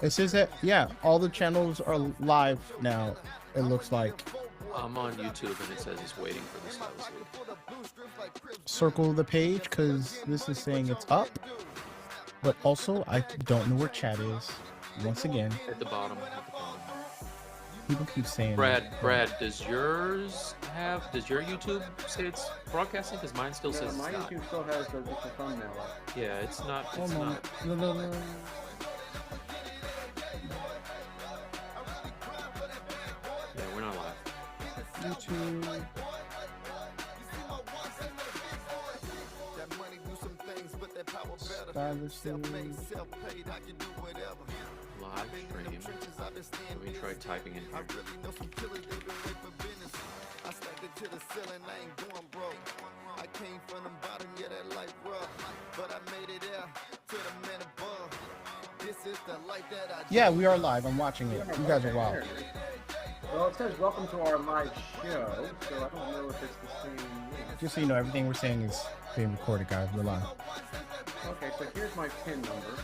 It says that, yeah, all the channels are live now, it looks like. I'm on YouTube and it says it's waiting for the Stylus lead. Circle the page because this is saying it's up. But also, I don't know where chat is. Once again, At the bottom. At the bottom. people keep saying Brad, that. Brad, does your YouTube say it's broadcasting? Because mine still says my it's not. YouTube still has the thumbnail up. Yeah, it's not. It's Hold on. not. No. Yeah, we're not live. YouTube. Stylus. Live stream. Let me try typing in here. Yeah, we are live. I'm watching it. You guys are wild. Well, it says welcome to our live show, so I don't know if it's the same link. Just so you know, everything we're saying is being recorded, guys. We're live. Okay, so here's my PIN number.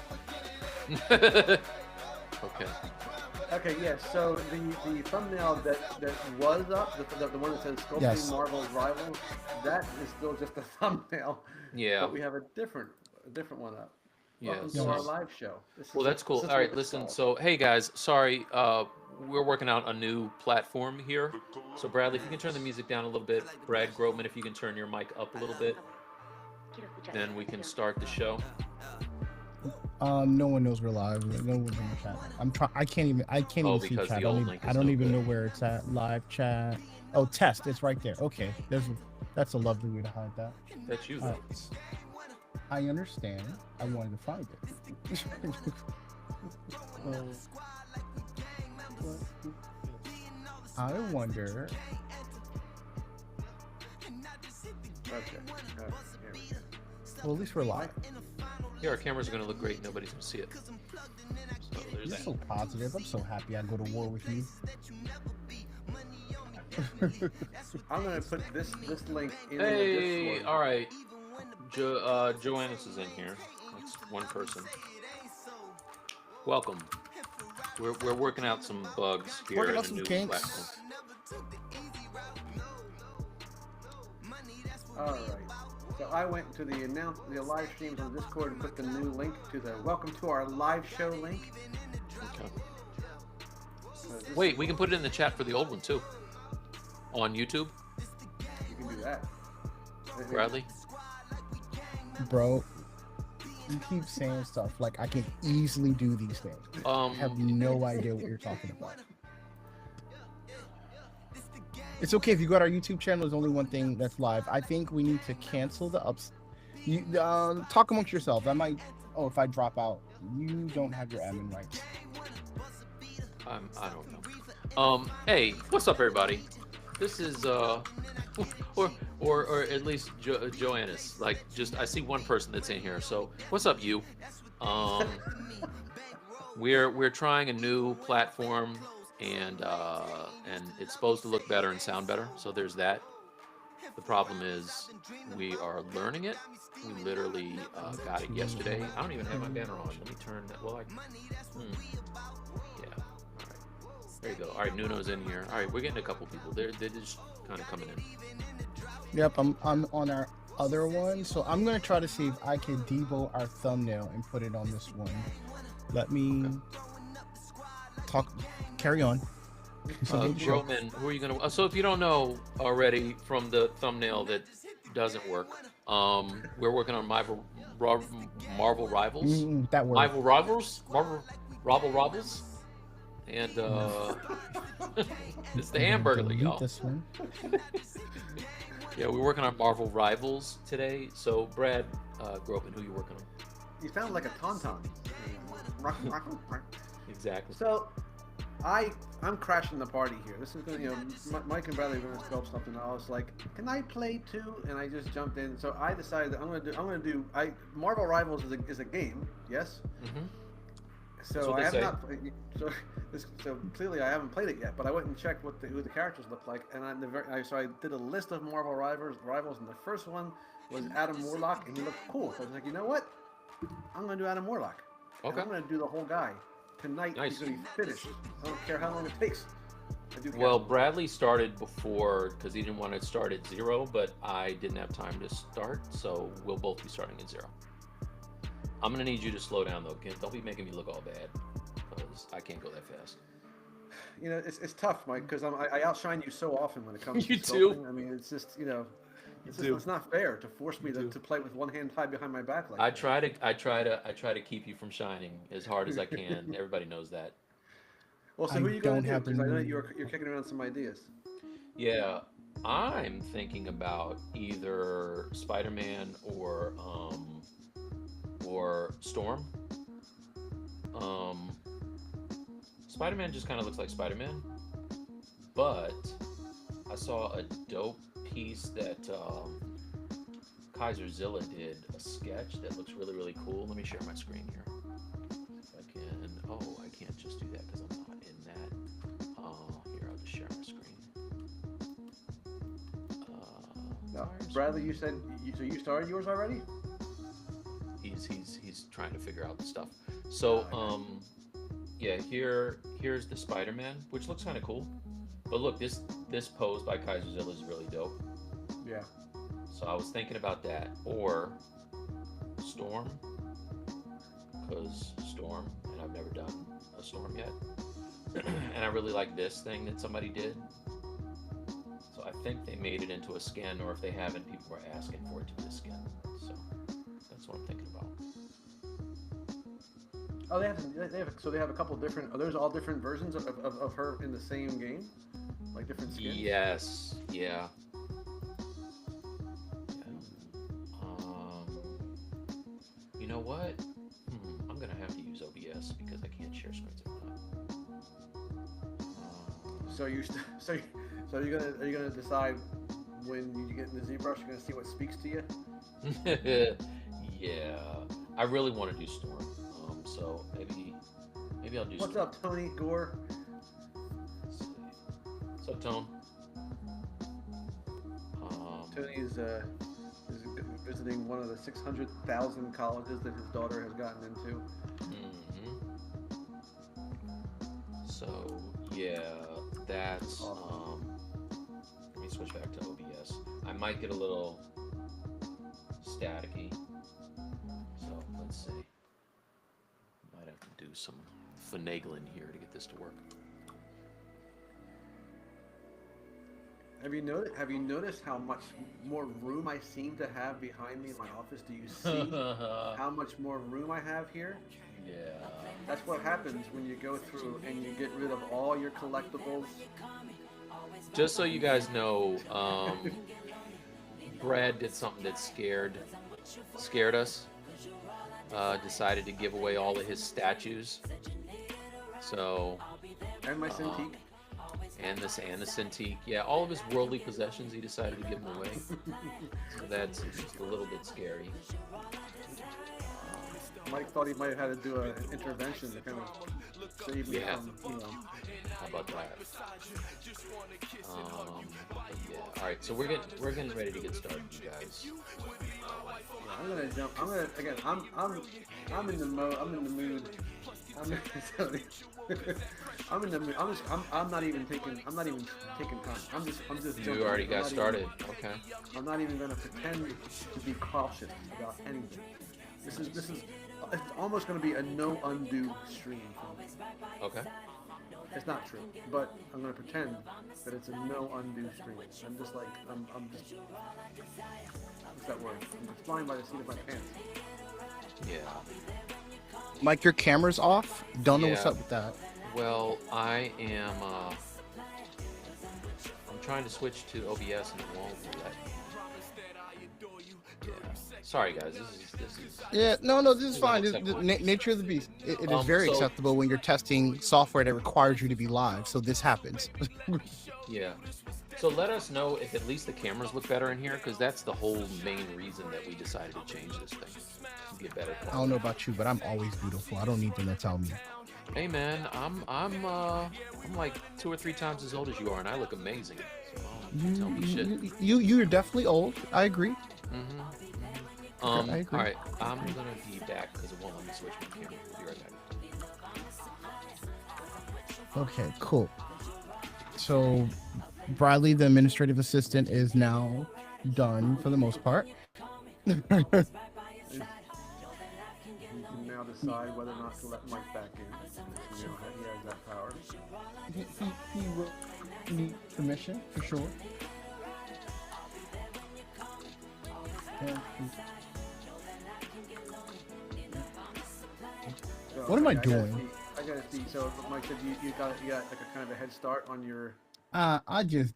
Okay. Okay, yes. So the thumbnail that was up, the one that says Sculpting Yes. Marvel's Rivals, that is still just a thumbnail. Yeah. But we have a different one up. Yeah. Welcome to our live show. Well, that's cool. All right, listen. So, hey guys, sorry, we're working out a new platform here. So, Bradley, if you can turn the music down a little bit, Brad Grobman, if you can turn your mic up a little bit, then we can start the show. No one knows we're live. No one's in the chat. I can't even see because chat. the old link I is don't no even good. know where it's at. Live chat. Oh, test. It's right there. Okay. That's a lovely way to hide that. That's you. All right. I understand. I wanted to find it. I wonder. Okay. Here we go. Well, at least we're live. Yeah, our cameras are going to look great. Nobody's going to see it. So there's You're that. so positive. I'm so happy I go to war with you. I'm gonna put this link in the Hey, Discord. all right. Joannis is in here. That's one person. Welcome. We're working out some bugs here Working in out the some new kinks. platform. All right. So I went to the live streams on Discord and put the new link to the welcome to our live show link. Okay. This- Wait, we can put it in the chat for the old one too. On YouTube, You can do that. Bradley. Bro, you keep saying stuff like I can easily do these things. I have no idea what you're talking about. It's okay if you go to our YouTube channel. There's only one thing that's live. I think we need to cancel the ups. You talk amongst yourselves. I might. Oh, if I drop out, you don't have your admin rights. I don't know. Hey, what's up, everybody? This is or at least Joannis. Like, just I see one person that's in here. So, what's up, you? We're trying a new platform, and it's supposed to look better and sound better. So there's that. The problem is we are learning it. We literally got it yesterday. I don't even have my banner on. Let me turn that. Well, yeah. All right. There you go. All right, Nuno's in here. All right, we're getting a couple people. They're just kind of coming in. Yep, I'm on our other one, so I'm gonna try to see if I can devo our thumbnail and put it on this one. Let me talk. Carry on. Roman, who are you gonna? So if you don't know already from the thumbnail that doesn't work, we're working on Marvel Rivals. That word. Marvel Rivals, and it's the hamburger, y'all. This one. Yeah, we're working on Marvel Rivals today. So Brad Groban, who you working on? You sound like a tauntaun. Exactly. So, I'm crashing the party here. This is gonna, Mike and Bradley are gonna sculpt something. I was like, can I play too? And I just jumped in. So I decided that I'm gonna do. Marvel Rivals is a game, yes. Mm-hmm. So I have not. So clearly I haven't played it yet. But I went and checked who the characters look like, and so I did a list of Marvel Rivals, and the first one was Adam Warlock, and he looked cool. So I was like, you know what? I'm gonna do Adam Warlock. And Okay. I'm going to do the whole guy. Tonight, Nice. he's going to be finished. I don't care how long it takes. I do care. Well, Bradley started before because he didn't want to start at 0, but I didn't have time to start, so we'll both be starting at 0. I'm gonna need you to slow down though. Don't be making me look all bad because I can't go that fast. You know, it's tough, Mike, because I outshine you so often when it comes to You do. sculpting. I mean, it's just, you know, it's do. not fair to force me You do. to play with one hand tied behind my back like I that. try to keep you from shining as hard as I can. Everybody knows that. Well, so I who are you going don't to do? have the Because I know mood. you're kicking around some ideas. Yeah, I'm thinking about either Spider-Man or Storm. Spider-Man just kind of looks like Spider-Man, but I saw a dope piece that Kaiser Zilla did, a sketch that looks really, really cool. Let me share my screen here. If I can. Oh, I can't just do that because I'm not in that. Here, I'll just share my screen. No, Where's- Bradley, you said so you started yours already? He's trying to figure out the stuff. So yeah, here's the Spider-Man, which looks kind of cool. But look, this pose by Kaiser Zilla is really dope. Yeah. So I was thinking about that, or Storm, because Storm, and I've never done a Storm yet, and I really like this thing that somebody did. So I think they made it into a skin, or if they haven't, people were asking for it to be a skin. So that's what I'm thinking about. Oh, they have a couple different. Are those all different versions of her in the same game, like different skins? Yes, yeah. You know what? I'm gonna have to use OBS because I can't share screens at the time. So are you gonna decide when you get in the ZBrush? You're gonna see what speaks to you. Yeah, I really want to do Storm. So maybe I'll do. What's Storm. up, Tony Gore? Let's see. What's up, Tone? Tony's is visiting one of the 600,000 colleges that his daughter has gotten into. So yeah, that's let me switch back to OBS. I might get a little staticky. So let's see. Might have to do some finagling here to get this to work. Have you noticed how much more room I seem to have behind me in my office? Do you see how much more room I have here? Yeah. That's what happens when you go through and you get rid of all your collectibles. Just so you guys know, Brad did something that scared us. Decided to give away all of his statues. So. And my Cintiq. And the Cintiq. Yeah, all of his worldly possessions, he decided to give them away. So that's just a little bit scary. Mike thought he might have had to do an intervention to kind of save me from, you know. How about that? Yeah. All right, so we're getting ready to get started, you guys. Yeah, I'm gonna jump. I'm in the mode. I'm in the mood. I'm in the mood. I'm not even taking time. I'm just jumping. You already got started. Okay. I'm not even gonna pretend to be cautious about anything. This is it's almost gonna be a no undo stream for me. Okay. It's not true, but I'm gonna pretend that it's a no undo stream. I'm just like I'm just what's that word? I'm just flying by the seat of my pants. Yeah. Mike, your camera's off. Don't know what's Yeah. up with that. Well, I am. I'm trying to switch to OBS and it won't let me. Yeah. Sorry, guys. This is. Yeah, no, this is fine. This, acceptable. nature of the beast. It is very So- acceptable when you're testing software that requires you to be live. So this happens. Yeah. So let us know if at least the cameras look better in here, because that's the whole main reason that we decided to change this thing. To get better I quality. don't know about you, but I'm always beautiful. I don't need them to tell me. Hey man, I'm like 2 or 3 times as old as you are, and I look amazing. So don't tell me shit. You're definitely old. I agree. I agree. All right, I'm gonna be back because it won't let me switch my camera. I'll be right back. Okay, cool. So Bradley, the administrative assistant, is now done for the most part. You can now decide whether or not to let Mike back in. You know, he has that power. He will need permission for sure. So, What am I okay, doing? I gotta see. So Mike said you got like a kind of a head start on your. I just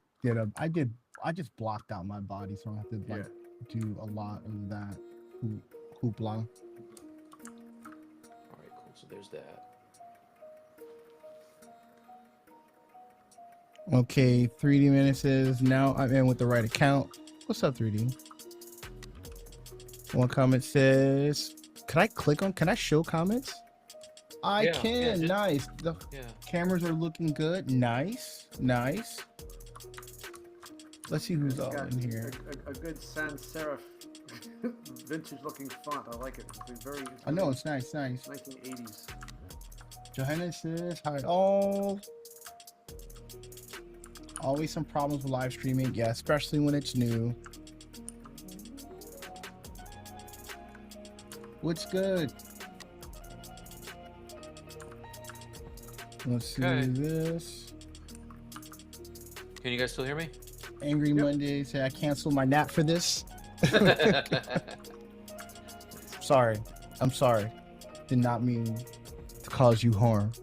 blocked out my body, so I don't have to like do a lot of that hoopla. All right, cool. So there's that. Okay, 3D Menaces. Now I'm in with the right account. What's up, 3D? One comment says, can I show comments? I can. just, nice. The Yeah. cameras are looking good. Nice. Let's see who's all in here. A good sans serif vintage looking font. I like it. It's very. I know, it's nice. 1980s. Johanna says, hi all. Always some problems with live streaming. Yeah, especially when it's new. What's good? Let's see this. Can you guys still hear me? Angry Monday say I canceled my nap for this. Sorry. I'm sorry. Did not mean to cause you harm.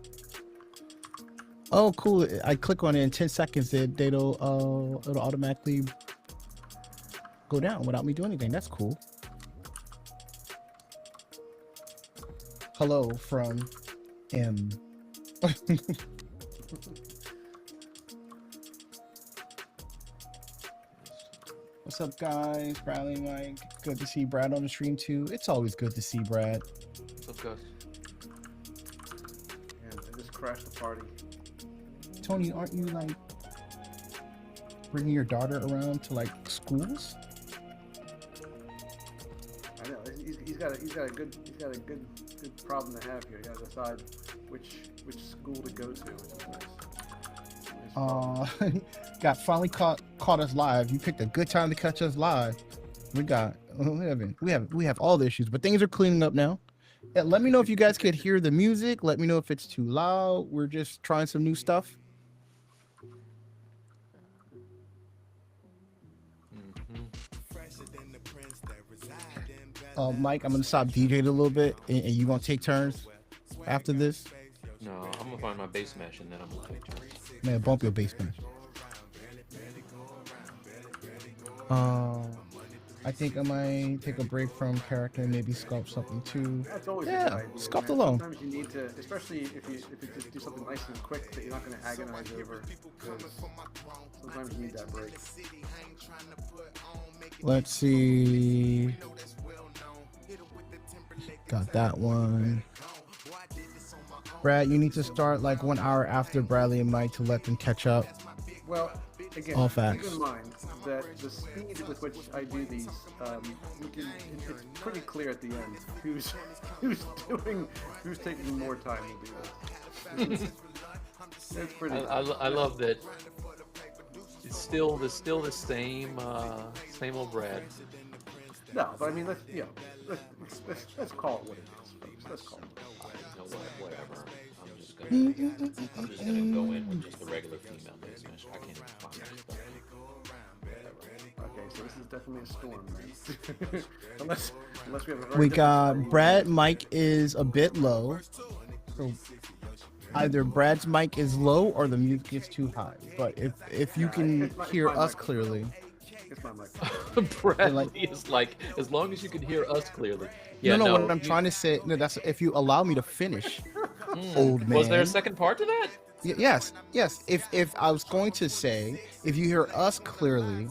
Oh, cool. I click on it in 10 seconds. It'll automatically go down without me doing anything. That's cool. Hello from M. What's up, guys? Bradley, Mike. Good to see Brad on the stream too. It's always good to see Brad. What's up, guys? And I just crashed the party. Tony, aren't you like bringing your daughter around to like schools? I know he's got a good problem to have here. He got to decide which school to go to. Which is nice. Got finally caught us live. You picked a good time to catch us live. We have all the issues, but things are cleaning up now. Yeah, let me know if you guys could hear the music. Let me know if it's too loud. We're just trying some new stuff. Mike, I'm gonna stop DJing a little bit, and you gonna take turns after this. No, I'm gonna find my bass mesh and then I'm gonna take turns. Man, bump your bass mesh. I think I might take a break from character and maybe sculpt something too. That's always a Yeah, good idea, sculpt man. alone. Sometimes you need to, especially if you just do something nice and quick that you're not going to agonize over. Because sometimes you need that break. Let's see. Got that one. Brad, you need to start like 1 hour after Bradley and Mike to let them catch up. Well, again, All facts. keep in mind that the speed with which I do these, it's pretty clear at the end who's taking more time to do this. It's pretty. I love that. It's still the same old Brad. No, but I mean, let's call it what it is, folks. Let's call it. No, whatever. I'm just gonna go in with just the regular female bass mesh. I can't even find that. Okay, so this is definitely a storm, man. unless we have a very We different got storm. Brad mic is a bit low. So either Brad's mic is low or the music is too high. But if you can it's my hear us mic. clearly. It's my mic. Bradley is like, as long as you can hear us clearly. Yeah, no, what I'm trying to say, no, that's if you allow me to finish, old man. Was there a second part to that? Yes. If I was going to say, if you hear us clearly,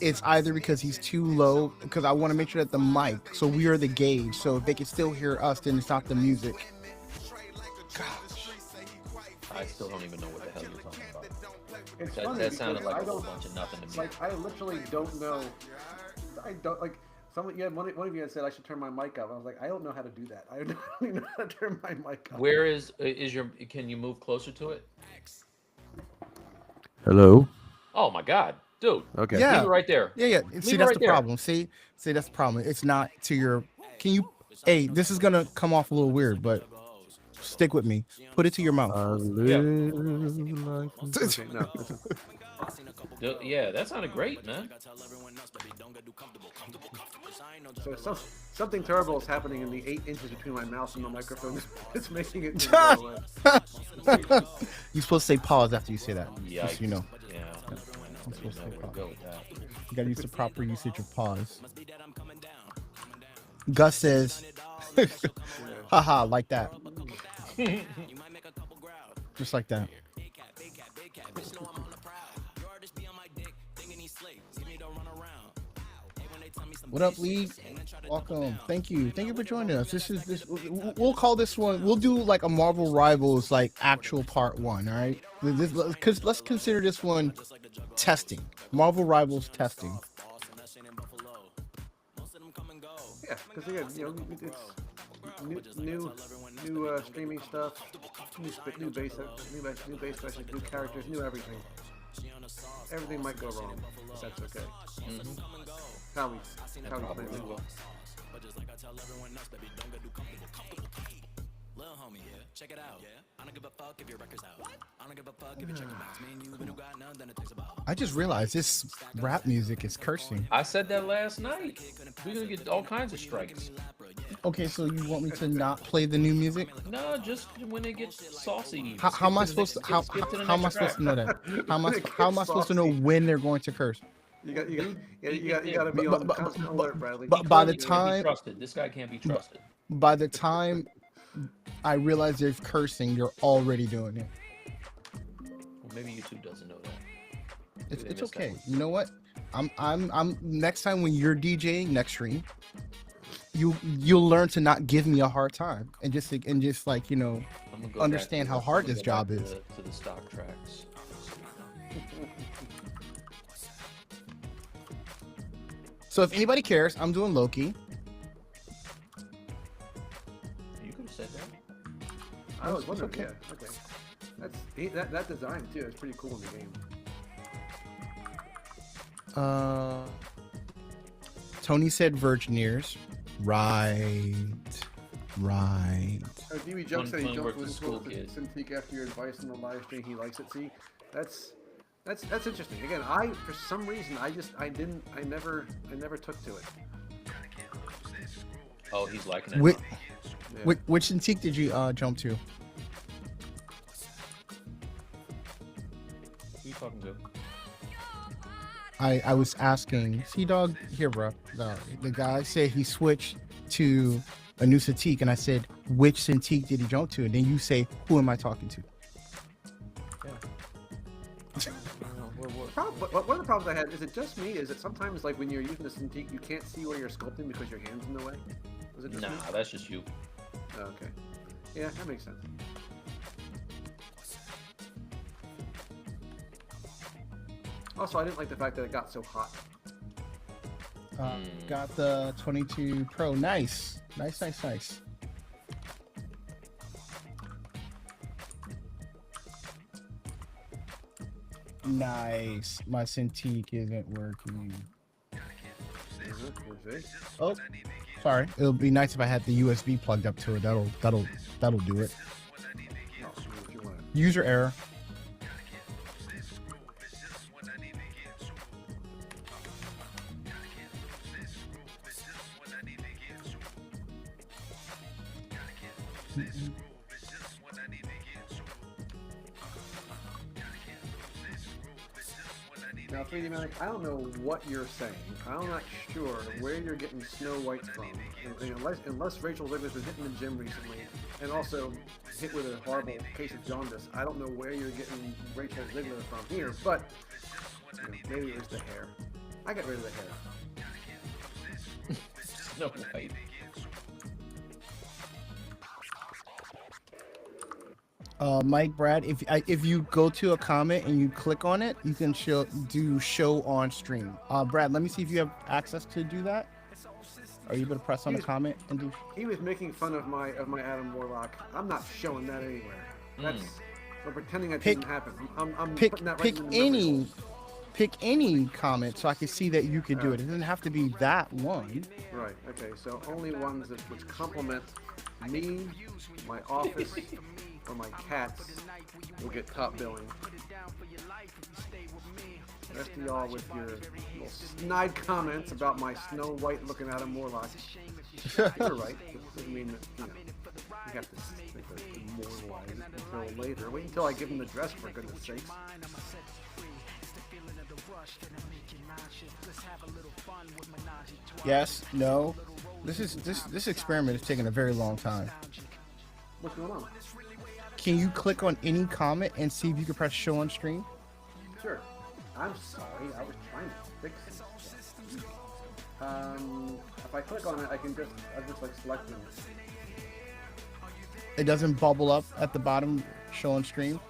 it's either because he's too low, because I want to make sure that the mic, so we are the gauge, so if they can still hear us, then it's not the music. Gosh. I still don't even know what the hell you're talking about. It's That funny sounded because like I a whole don't bunch of nothing to me. like. I literally don't know. I don't like. One of you had said I should turn my mic up. I was like, I don't know how to do that. I don't even know how to turn my mic up. Where is your? Can you move closer to it? Hello. Oh my God, dude. Okay. Yeah. Leave it right there. Yeah. Leave See, it that's right the there. problem. See, that's the problem. It's not to your. Can you? Hey, this is gonna come off a little weird, but stick with me. Put it to your mouth. Yeah. Okay, no. Yeah, that sounded great, man. So something terrible is happening in the 8 inches between my mouth and the microphone. It's making it just go away. You're supposed to say pause after you say that. Yeah, Just so you know. Yeah. I'm supposed to say pause. Go with that. You gotta use the proper usage of pause. Gus says, haha, like that. Just like that. What up, Lee? Welcome. Thank you for joining us. We'll call this one. We'll do like a Marvel Rivals like actual part 1. All right, because let's consider this one testing. Marvel Rivals testing. Yeah, because again, it's new streaming stuff, new base sessions, new characters, new everything. Everything might go wrong, but that's okay. How we plan it. Check it out. I don't give a fuck if your record's out. I don't give a fuck if you check them out. Me and you, when you got none, then it takes about. I just realized this rap music is cursing. I said that last night. We're gonna get all kinds of strikes. Okay, so you want me to not play the new music? No, just when it gets saucy. How am I supposed to? How am I supposed to know that? How am I supposed to know when they're going to curse? You got to be on constant alert, Bradley. But by the time This guy can't be trusted. by the time I realize there's cursing, you're already doing it. Well, maybe YouTube doesn't know that. It's okay. You know what? I'm next time when you're DJing next stream, you'll learn to not give me a hard time and just like, you know, I'm gonna go understand how hard this job is. To the stock tracks. So if anybody cares, I'm doing Loki. You could have said that. I was wondering. okay. Yeah, okay. That design too is pretty cool in the game. Tony said Virgin Ears. Right. DB Junk said he Tony jumped works with with school kids. Cintiq after your advice in the live stream. He likes it. See, that's interesting. Again, for some reason I never took to it. Oh, he's liking it. Which Cintiq did you jump to? Who you talking to? I was asking Dog here, bro. The guy said he switched to a new Cintiq, and I said, which Cintiq did he jump to? And then you say, who am I talking to? One of the problems I had is it just me? Is it sometimes like when you're using the Cintiq, you can't see where you're sculpting because your hand's in the way? Was it just me? Nah, that's just you. Oh, okay. Yeah, that makes sense. Also, I didn't like the fact that it got so hot. Got the 22 Pro. Nice. Nice. Nice. My Cintiq isn't working. Oh, sorry. It'll be nice if I had the USB plugged up to it. That'll do it. User error. Now, 3D Manic, I don't know what you're saying. I'm not sure where you're getting Snow White from. Unless Rachel Ziegler's been hitting the gym recently, and also hit with a horrible case of jaundice. I don't know where you're getting Rachel Ziegler from here, but maybe it was the hair. I got rid of the hair. No White. Mike, Brad, if you go to a comment and you click on it, you can do show on stream. Brad, let me see if you have access to do that. Are you able to press on the comment and do? He was making fun of my Adam Warlock. I'm not showing that anywhere. That's we're pretending that didn't happen. I'm putting that right in the memory hole. Pick any comment so I can see that you could do it. It doesn't have to be that one. Right. Okay. So only ones that which complement me, my office, or my cats will get top billing. The rest of y'all with your little snide comments about my Snow White looking Adam Warlock. You're right. It doesn't mean that, you have to immortalize it until later. Wait until I give him the dress, for goodness sakes. Yes, no. This experiment is taking a very long time. What's going on? Can you click on any comment and see if you can press show on stream? Sure. I'm sorry, I was trying to fix it. If I click on it, I just like select them. It doesn't bubble up at the bottom, show on stream?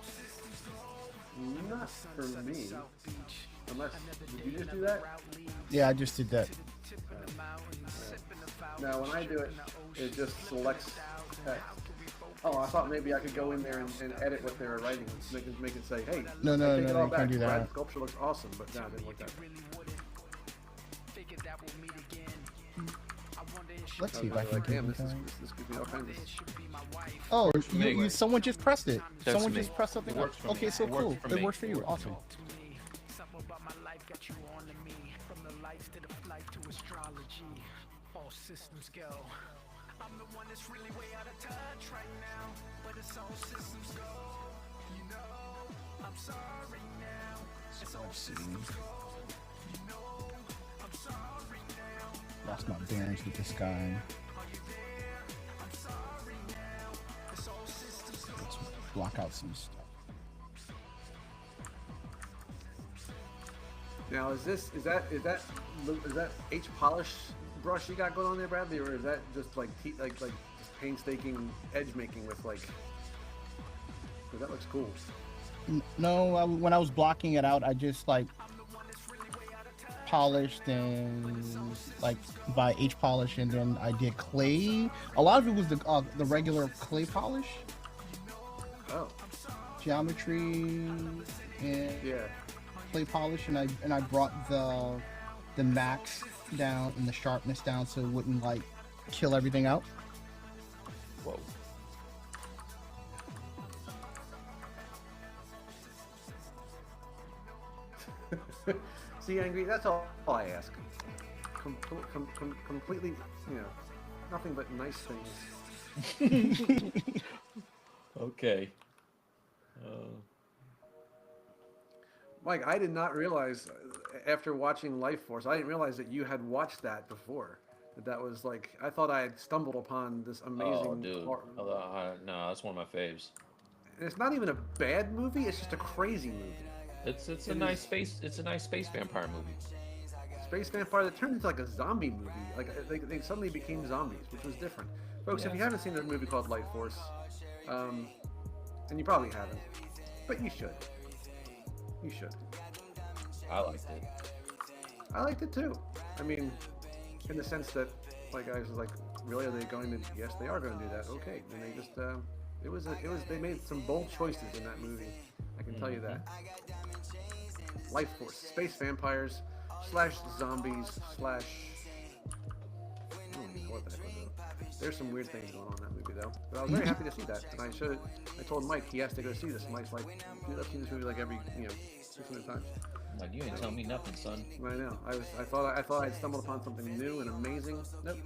Not for me. Unless, did you just do that? Yeah, I just did that. Now, when I do it, it just selects text. Oh, I thought maybe I could go in there and edit what they were writing. Make it say, hey, no, take it all you back. can't do that. Brad's sculpture looks awesome, but no, it didn't work that way. Let's see if I can get Damn, it. this could be all kinds of... Oh, someone just pressed it. That's Someone me. just pressed something. It works for me. Okay, so It works cool. for It me. works for you. Awesome. Systems go. I'm the one that's really way out of touch right now, but it's all systems go. You know, I'm sorry now. It's all systems go. You know, I'm sorry now. Lost my bearings with this guy. Are you there? I'm sorry now. It's all systems go. Let's block out some stuff. Now, is that H polish brush you got going on there, Bradley, or is that just like just painstaking edge making with like? Cause that looks cool. No, when I was blocking it out, I just like polished and like by H polish, and then I did clay. A lot of it was the regular clay polish. Oh. Geometry and Yeah. clay polish, and I brought the max down and the sharpness down so it wouldn't like kill everything out. Whoa. See, Angry, that's all I ask. Completely, nothing but nice things. Okay. Mike, I did not realize after watching Life Force, I didn't realize that you had watched that before. That was like, I thought I had stumbled upon this amazing. Oh, dude. No, that's one of my faves. And it's not even a bad movie; it's just a crazy movie. It's a nice space. It's a nice space vampire movie. Space vampire that turned into like a zombie movie. Like they suddenly became zombies, which was different. Folks, if you haven't seen a movie called Life Force, and you probably haven't, but you should. You should. I liked it. I liked it too. I mean, in the sense that, like, I was like, really, are they going to? Yes, they are going to do that. Okay, and they just, they made some bold choices in that movie. I can tell you that. Life Force, space vampires / zombies / I don't even know what the heck was it. There's some weird things going on in that movie though. But I was very happy to see that, and I told Mike he has to go see this. Mike's like, dude, I've seen this movie like every 600 times. Like, you ain't telling me nothing, son. I know. I thought I'd stumbled upon something new and amazing. Nope.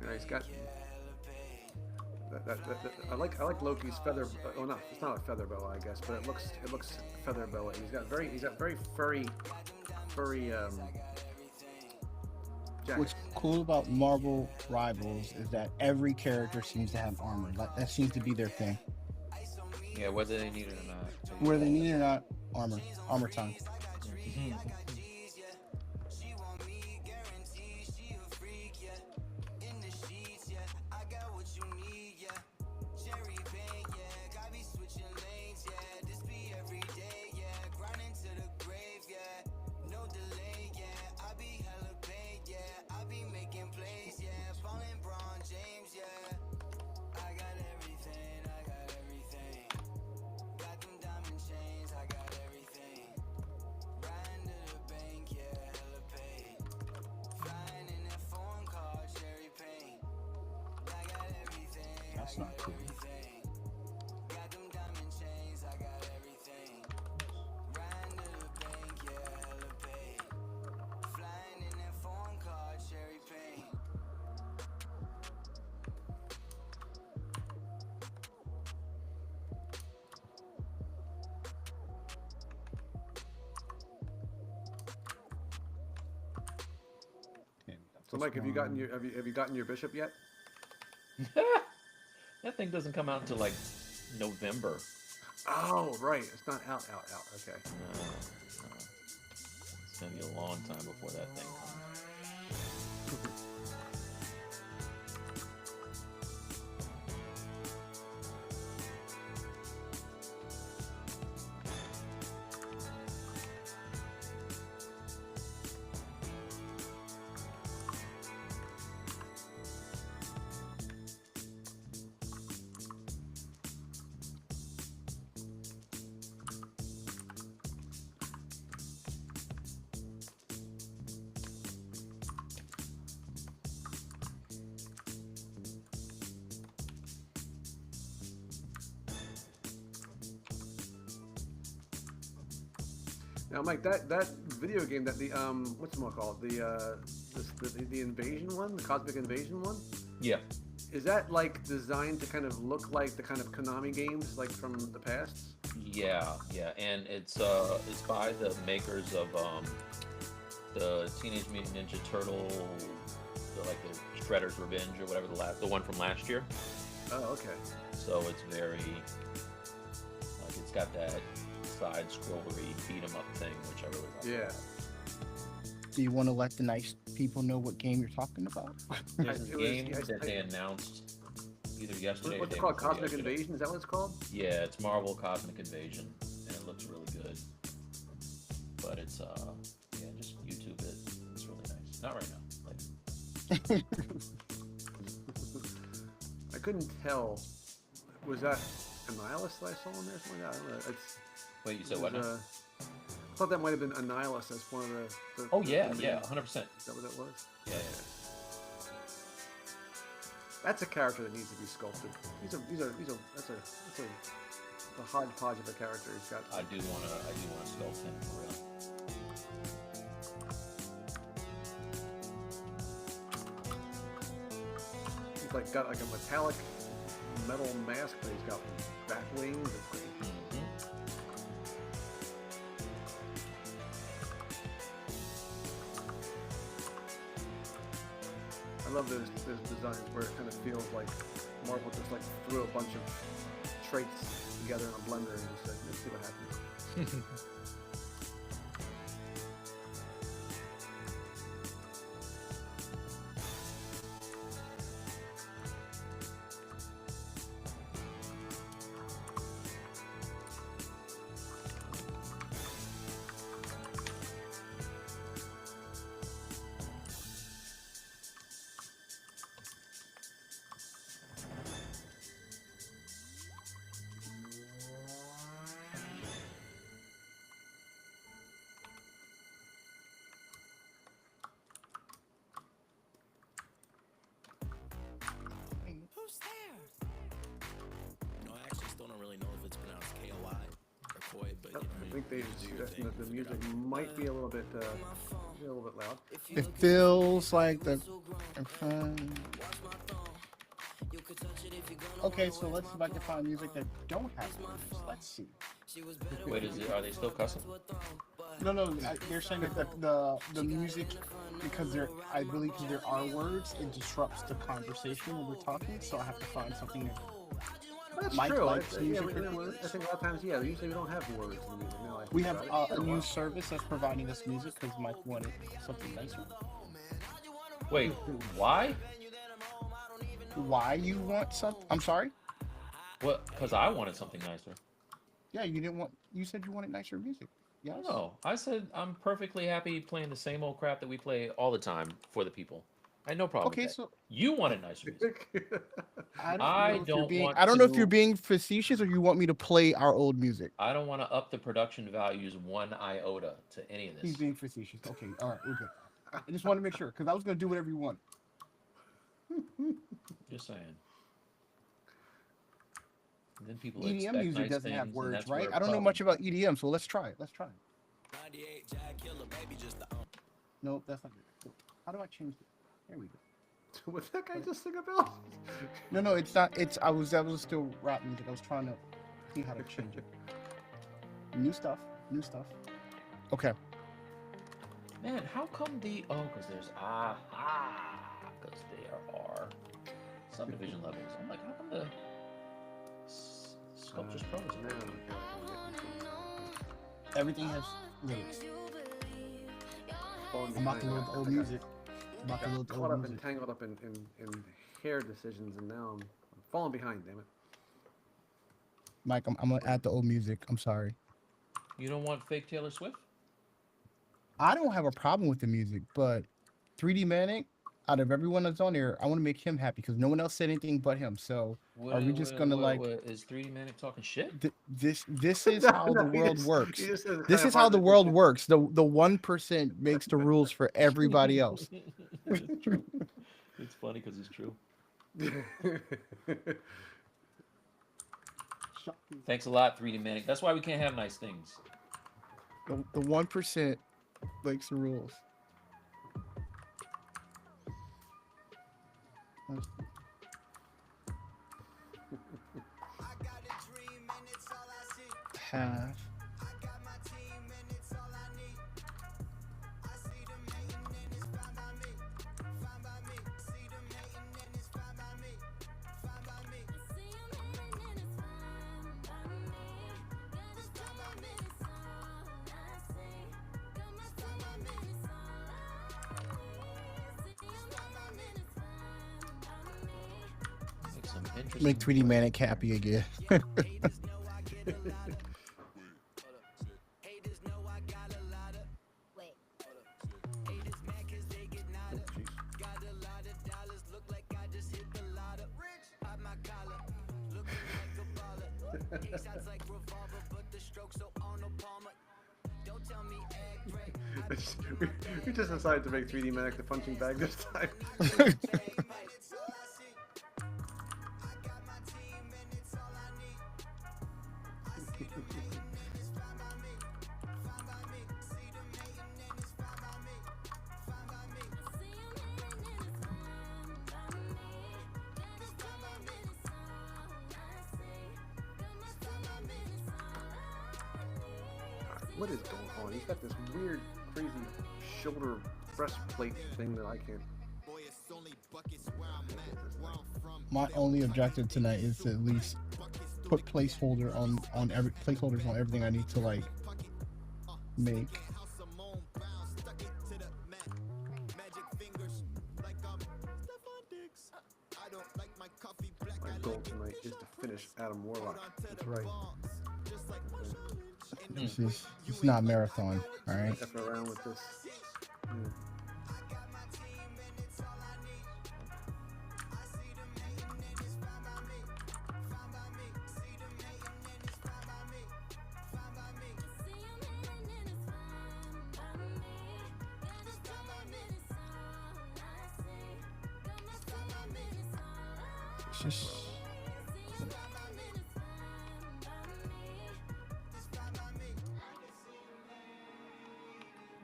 Yeah, he's got. I like Loki's feather. Oh no, it's not a feather boa, I guess, but it looks feather boa. He's got very furry. Jacket. What's cool about Marvel Rivals is that every character seems to have armor. Like, that seems to be their thing. Yeah, whether they need it or not. Where they need or not armor. Armor time. That's not cool. So, Mike, have you gotten your bishop yet? That thing doesn't come out until like November. Oh, right. It's not out. Okay. No. It's gonna be a long time before that thing comes. Now, Mike, that video game, that the what's it called? The invasion one, the cosmic invasion one. Yeah. Is that like designed to kind of look like the kind of Konami games like from the past? Yeah, and it's by the makers of the Teenage Mutant Ninja Turtle, the Shredder's Revenge or whatever, the one from last year. Oh, okay. So it's very like, it's got that side scrollery beat 'em up thing, which I really like. Yeah. Do you want to let the nice people know what game you're talking about? There's a game that they announced either yesterday or What's day it called? before Cosmic yesterday. Invasion? Is that what it's called? Yeah, it's Marvel Cosmic Invasion, and it looks really good. But it's yeah, just YouTube it. It's really nice. Not right now. Later. I couldn't tell. Was that Annihilus that I saw in there? Something like that? I don't know. Wait, you said what now? I thought that might have been Annihilus as one of the Oh yeah, the main- yeah, 100%. Is that what that was? Yeah. That's a character that needs to be sculpted. That's a hodgepodge of a character. He's got. I do wanna sculpt him for real. He's like got like a metallic metal mask, but he's got bat wings. It's great. I love those designs where it kind of feels like Marvel just like threw a bunch of traits together in a blender and just said, let's see what happens. Who's there? No, I actually still don't really know if it's pronounced K-O-I or Koi, but I think they suggested that the music might be a little bit loud. It feels like the. Okay, so let's see if I can find music that don't have words. Let's see. Wait, are they still custom? No, they're saying that the music, because I believe because there are words, it disrupts the conversation when we're talking. So I have to find something that That's Mike true. likes I music think a reviews. lot of times, yeah, usually we don't have words in the music. You know, like, We have about it. a Yeah, new well, service that's providing us music because Mike wanted something nicer. Wait, why? Why you want something? I'm sorry. What? Because I wanted something nicer. Yeah, you didn't want. You said you wanted nicer music. Yes. No, I said I'm perfectly happy playing the same old crap that we play all the time for the people. I had no problem Okay, with that. so You wanted nicer music. I don't I know if you're don't being. want I don't know if you're to. being facetious or you want me to play our old music. I don't want to up the production values one iota to any of He's this. being facetious. Okay, all right, we're good. I just want to make sure because I was gonna do whatever you want. Just saying. And then people EDM expect music nice doesn't have things, and words, that's right? where I don't know problem- much about EDM, so let's try it. Let's try it. 98 Jag Killer, baby, just the Nope, that's not good. How do I change it? There we go. what's that guy just sing about? No, it's not. It's I was still rap music. I was trying to see how to change it. New stuff. New stuff. Okay. Man, how come the because there's because there are subdivision levels. I'm like, how come the Sculptures Pro is there? Everything has lyrics. Falling I'm about to behind. load the old music. I'm about to Got load the caught old up and music. tangled up in hair decisions, and now I'm falling behind. Damn it! Mike, I'm gonna add the old music. I'm sorry. You don't want fake Taylor Swift? I don't have a problem with the music, but 3D Manic, out of everyone that's on there, I want to make him happy because no one else said anything but him. So are we just gonna like? Is 3D Manic talking shit? This is No, how no, the he world just- works. he just said it's This kinda is how hard the to world do. works. The 1% makes the rules for everybody else. It's true. It's funny because it's true. Thanks a lot, 3D Manic. That's why we can't have nice things. The 1% makes the rules. Half. Make some interesting. Make 3D Manic happy again. we just decided to make 3D Manic the punching bag this time. What is going on? He's got this weird, crazy shoulder breastplate thing that I can't. My only objective tonight is to at least put placeholders on everything I need to like make. My goal tonight is to finish Adam Warlock. That's right. It's not a marathon, all right. F around with this. It's just.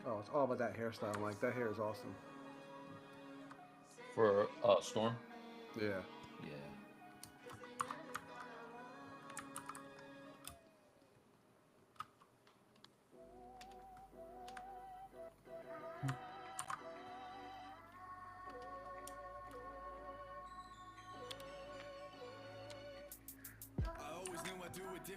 Oh, it's all about that hairstyle, Mike. That hair is awesome. For Storm? Yeah. Yeah.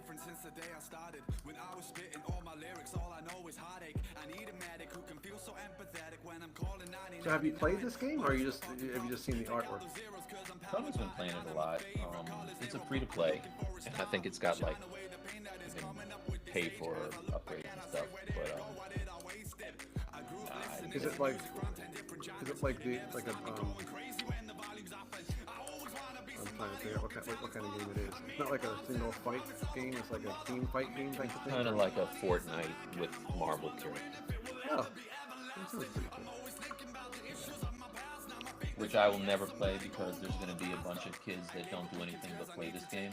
different since the day I started. When I was spitting all my lyrics, all I know is heartache. I need a medic who can feel so empathetic when I'm calling 99. So have you played this game, or have you just seen the artwork? Someone's been playing it a lot. It's a free to play, and I think it's got like you can pay for upgrades and stuff. But Is it like a I'm trying to figure out what kind of game it is. It's not like a single fight game. It's like a team fight game type of thing. kind of like a Fortnite with Marvel characters, Oh, that sounds pretty cool. which I will never play because there's going to be a bunch of kids that don't do anything but play this game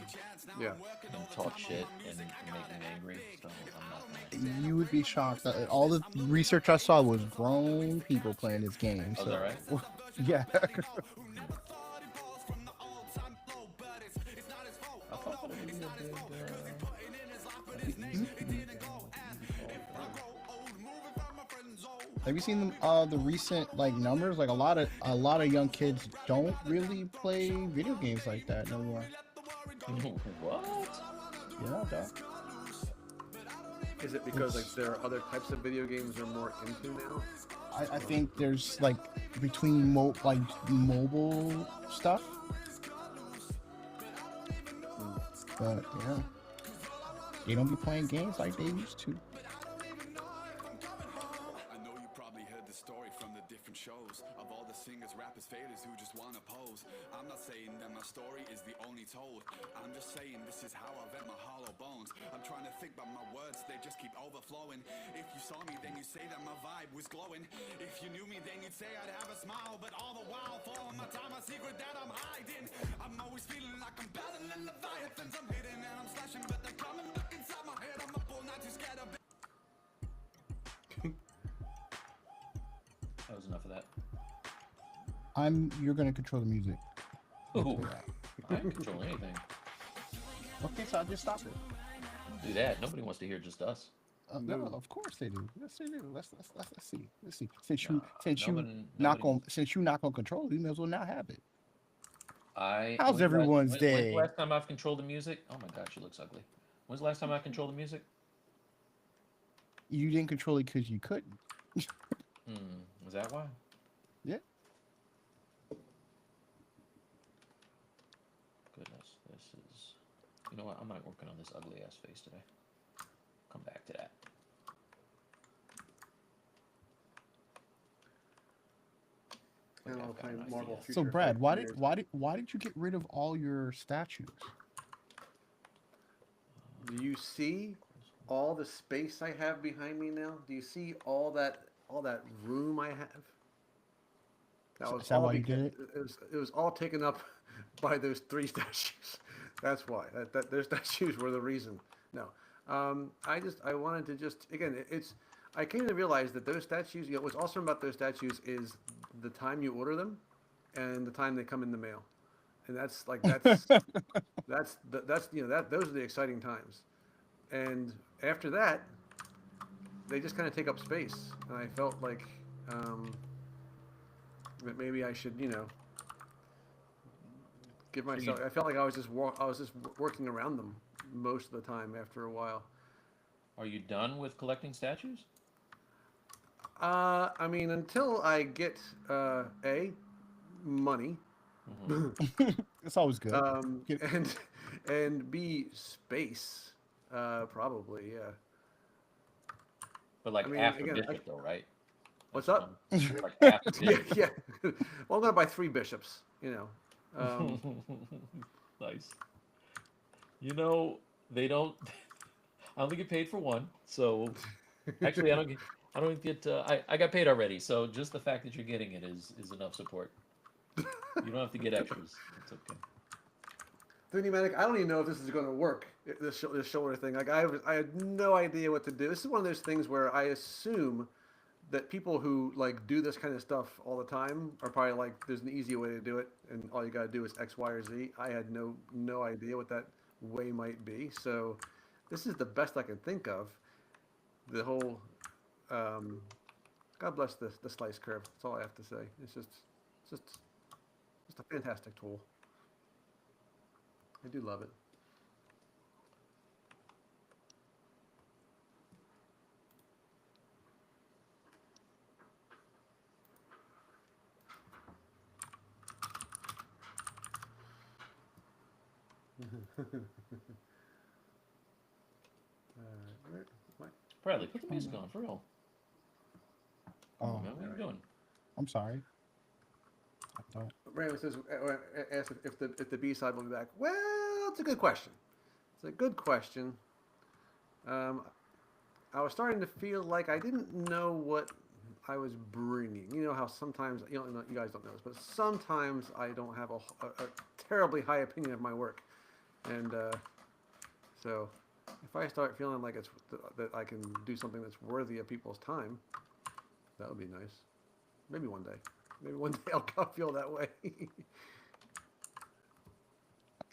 Yeah. and talk shit and make me angry. So I'm not gonna. You would be shocked. All the research I saw was grown people playing this game. Oh, So, is that right? yeah. I thought that would be a big. Have you seen the recent like numbers? Like a lot of young kids don't really play video games like that no more. What? Yeah, dog. Is it because like there are other types of video games they're more into now? I think there's like between mobile stuff. But yeah, they don't be playing games like they used to. I know you probably heard the story from the different shows of all the singers, rappers, faders who just wanna pose. I'm not saying that my story is the only told. I'm just saying this is how I vent my hollow bones. I'm trying to think about my words, they just keep overflowing. If you saw me, then you'd say that my vibe was glowing. If you knew me, then you'd say I'd have a smile. But all the while, for all my time, a secret that I'm hiding. I'm always feeling like I'm battling leviathans. I'm hitting and I'm slashing, but they're coming back inside my head. I'm up all night too scared of. That was enough of that. You're gonna control the music. Ooh, I can control anything. Okay, so I'll just stop it. Do that. Nobody wants to hear just us. No, of course they do. Yes, they do. Let's see. Let's see. Since No, you not gonna control it, you may as well not have it. How's When's everyone's when's day? the last time I've controlled the music? Oh my god, she looks ugly. When's the last time I controlled the music? You didn't control it because you couldn't. Was that why? Yeah. Goodness, this is. You know what? I'm not working on this ugly ass face today. Come back to that. I don't know, I've got playing an Marvel idea. Future So Brad, Effects why years. did you get rid of all your statues? Do you see all the space I have behind me now? Do you see all that room I have? Is that why you did it? It was all taken up by those 3 statues. That's why. Those statues were the reason. No, I wanted to just again. I came to realize that those statues. What's awesome about those statues is the time you order them, and the time they come in the mail, and that's those are the exciting times. And after that, they just kind of take up space, and I felt like that maybe I should, give myself. I felt like I was just working around them most of the time after a while. Are you done with collecting statues? I mean, until I get money, It's always good. and B, space, probably, yeah. But like I mean, after again, Bishop, though, right? What's That's up? Like after Yeah, Bishop. yeah. Well, I'm gonna buy 3 bishops, Nice. They don't. I only get paid for one, so actually, I don't get. I got paid already, so just the fact that you're getting it is enough support. You don't have to get extras. It's okay. 3D Medic, I don't even know if this is going to work. This shoulder thing. Like I had no idea what to do. This is one of those things where I assume that people who like do this kind of stuff all the time are probably like, there's an easy way to do it, and all you got to do is X, Y, or Z. I had no idea what that way might be. So this is the best I can think of. The whole, God bless the slice curve. That's all I have to say. It's just a fantastic tool. I do love it. What? Bradley, put the music on for real. Come Oh, on, man. What are you doing? I'm sorry. I thought. Brandon says, asked if the B side will be back. Well, it's a good question. It's a good question. I was starting to feel like I didn't know what I was bringing. You know how sometimes you guys don't know this, but sometimes I don't have a terribly high opinion of my work, and so if I start feeling like that I can do something that's worthy of people's time, that would be nice. Maybe one day. Maybe one day I'll feel that way.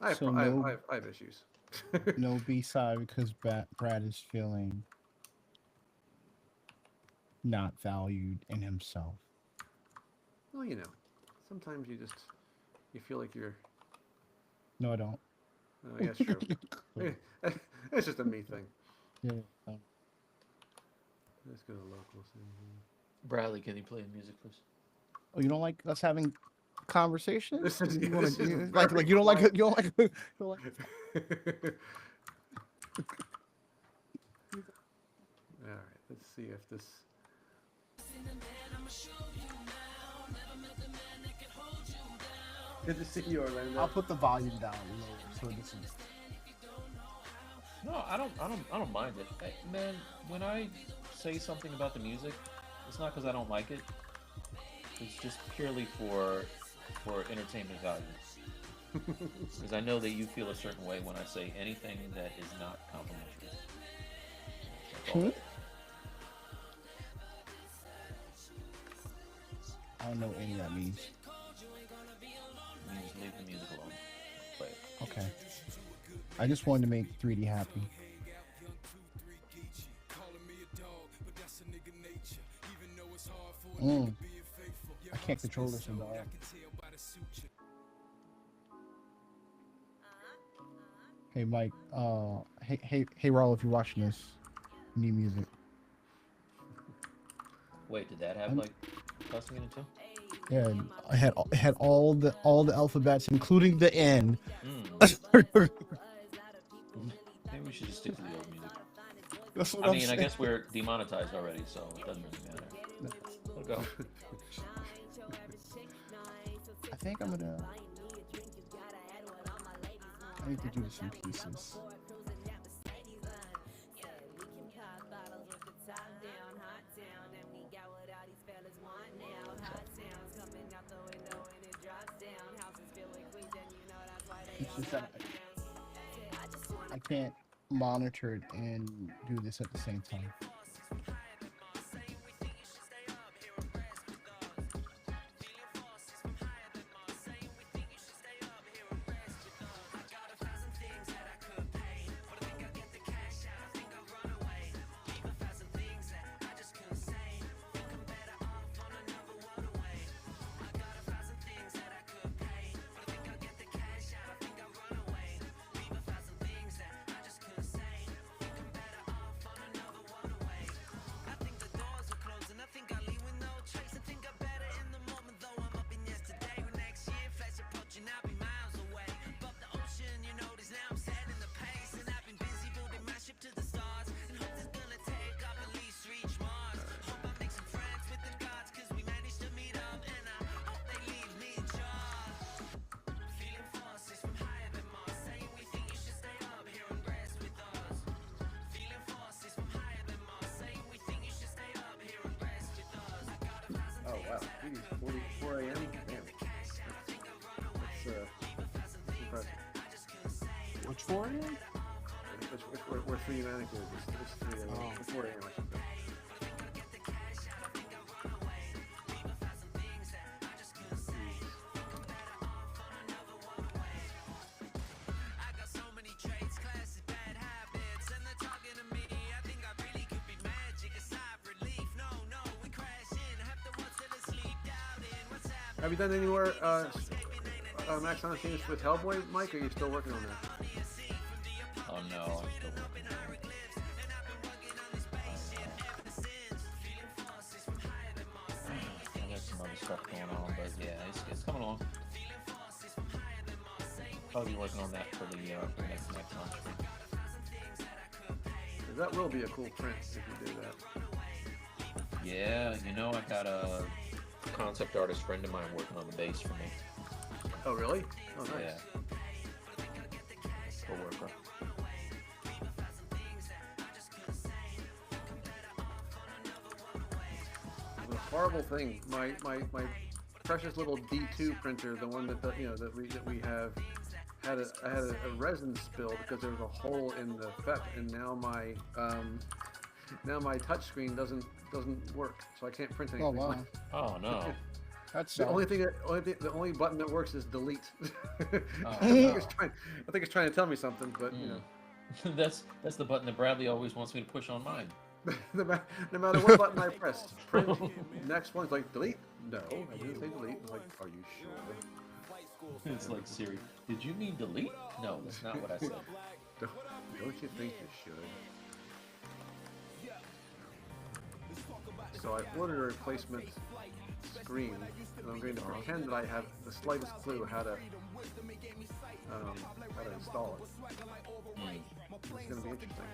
I have issues. No B side because Brad is feeling not valued in himself. Well, sometimes you feel like you're. No, I don't. Oh, yeah, it's true. It's just a me thing. Yeah. Let's go to locals. Bradley, can you play the music, please? Oh, you don't like us having conversations? This is- You this is like very you don't like quiet. you don't like. You don't like All right, let's see if this. Good to see you, Orlando. I'll put the volume down low so this is. No, I don't mind it. Hey, man, when I say something about the music, it's not because I don't like it. It's just purely for entertainment value. Because I know that you feel a certain way when I say anything that is not complimentary. That's all that is. I don't know what any of that means. It means leave the music alone. Play it. Okay. I just wanted to make 3D happy. I can't control this in dog. Hey Mike, hey Raul, if you're watching this, you need music. Wait, did that have like cussing in it too? Yeah, it had all the alphabets, including the N. Maybe we should just stick to the old music. That's what I I'm mean, I saying. guess we're demonetized already, so it doesn't really matter. Let it go. I think I'm gonna. I need to do this in pieces. It's just that I can't monitor it and do this at the same time. Oh wow, it is 44 a.m. Damn, that's impressive. Which for you? We're 3 manic here. It's 3 a.m. Oh. It's 4 a.m. I should say. Have you done any more Max on scenes with Hellboy, Mike? Or are you still working on that? Oh no, I'm still working. I got some other stuff going on, but yeah, it's coming along. probably be working on that for the next launch screen. That will be a cool print if you do that. Yeah, you know, I got a concept artist friend of mine working on the base for me. Oh, really? Oh, nice. Yeah. Co-worker. The horrible thing, my precious little D2 printer, the one that we have, I had a resin spill because there was a hole in the FEP, and now my touch screen doesn't work, so I can't print anything. Oh wow. Oh no. That's The only button that works is delete. Oh, I think it's trying to tell me something, but you know. That's the button that Bradley always wants me to push on mine. No matter what button I press, print, next one's like delete. No, I didn't say delete. It's like, are you sure? It's like Siri. Did you mean delete? No, that's not what I said. Don't you think you should? So I ordered a replacement screen, and I'm going to pretend that I have the slightest clue how to install it. It's going to be interesting.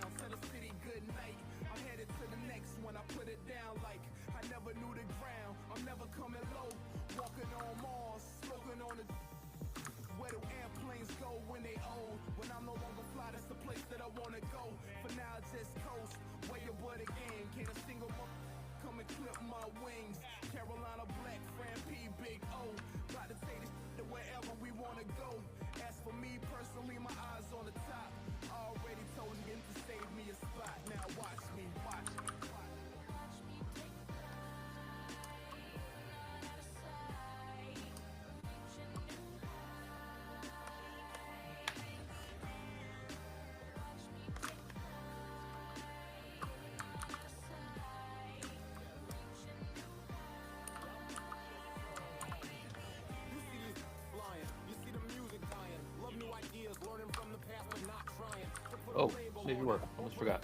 Oh, save your work. Almost forgot.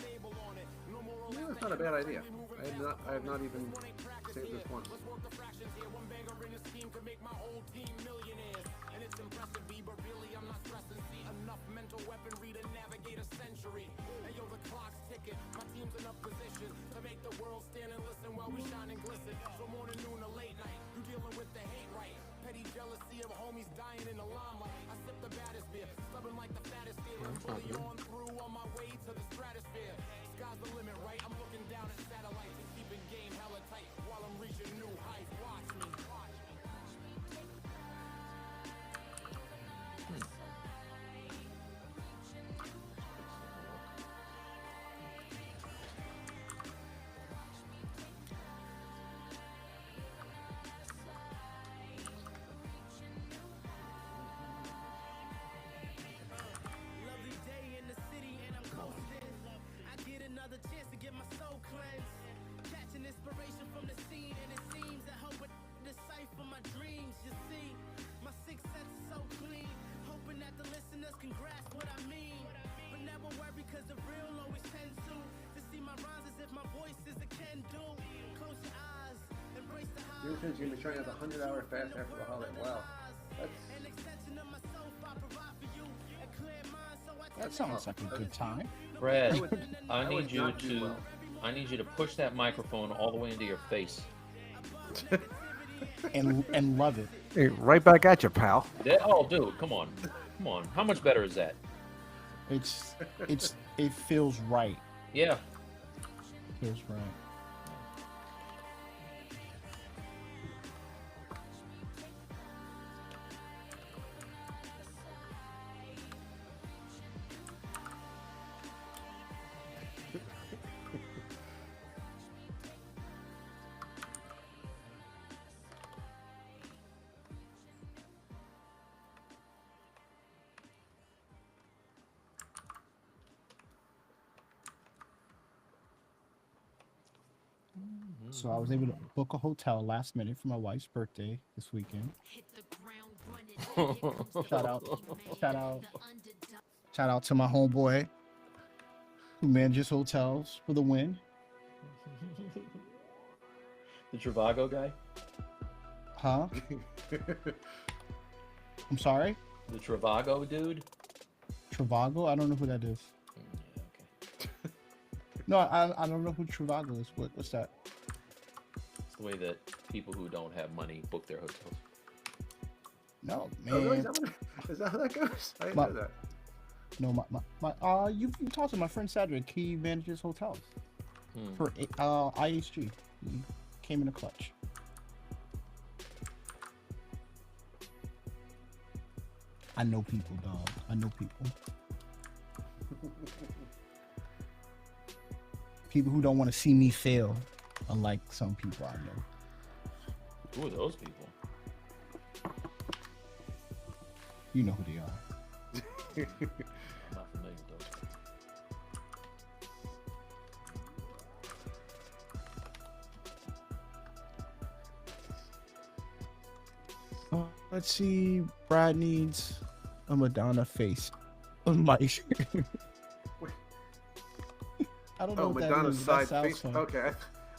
Yeah, that's not a bad idea. I have not even saved this once. You're going to be trying out the 100-hour fast after the holiday. Wow. That sounds like a good time. Brad, I need you to push that microphone all the way into your face. and love it. Hey, right back at you, pal. Oh, dude, come on. How much better is that? It feels right. Yeah. Feels right. So I was able to book a hotel last minute for my wife's birthday this weekend. Shout out to my homeboy who manages hotels for the win. The Trivago guy? Huh? I'm sorry? The Travago dude? Travago? I don't know who that is. Yeah, okay. No, I don't know who Travago is. What's that? It's the way that people who don't have money book their hotels. No, Oh, really? man. Is that how that goes? I didn't My- know that. No, you talked to my friend Cedric. He manages hotels for IHG. He came in a clutch. I know people, dog. I know people. People who don't want to see me fail, unlike some people I know. Who are those people? You know who they are. I'm not familiar with those people. Let's see. Brad needs a Madonna face. Mike. I don't know Oh, what that Madonna's is, but that side sounds face. fun. Okay,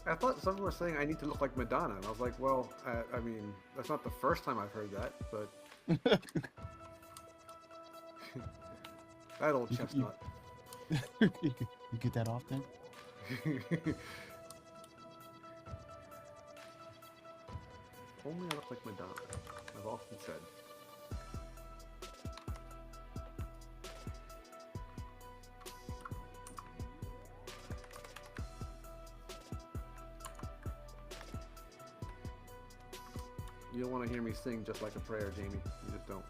I thought someone was saying I need to look like Madonna, and I was like, well, I mean, that's not the first time I've heard that, but that old chestnut. You get that often? Only I look like Madonna. I've often said. You don't want to hear me sing just like a prayer, Jamie. You just don't.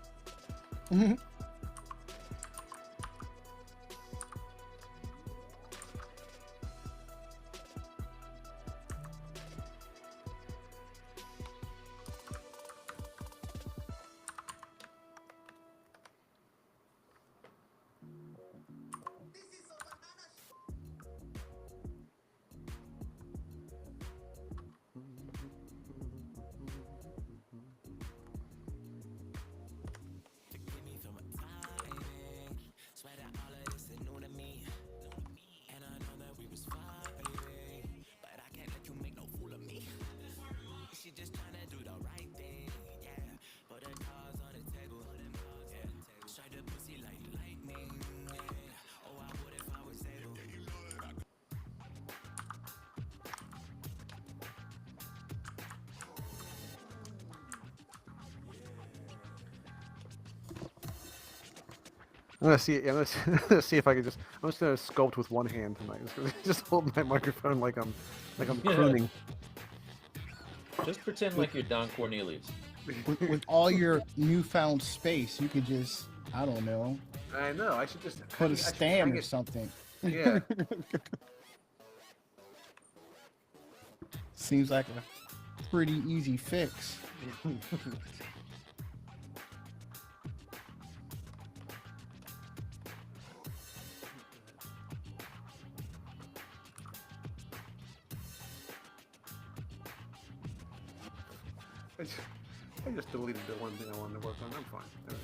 I'm gonna see. I'm gonna see if I can just. I'm just gonna sculpt with one hand tonight. Just hold my microphone like I'm crooning. Just pretend like you're Don Cornelius. With all your newfound space, you could just, I don't know, I know. I should just put I a should stand hang or it- something. Yeah. Seems like a pretty easy fix. I just deleted the one thing I wanted to work on. I'm fine.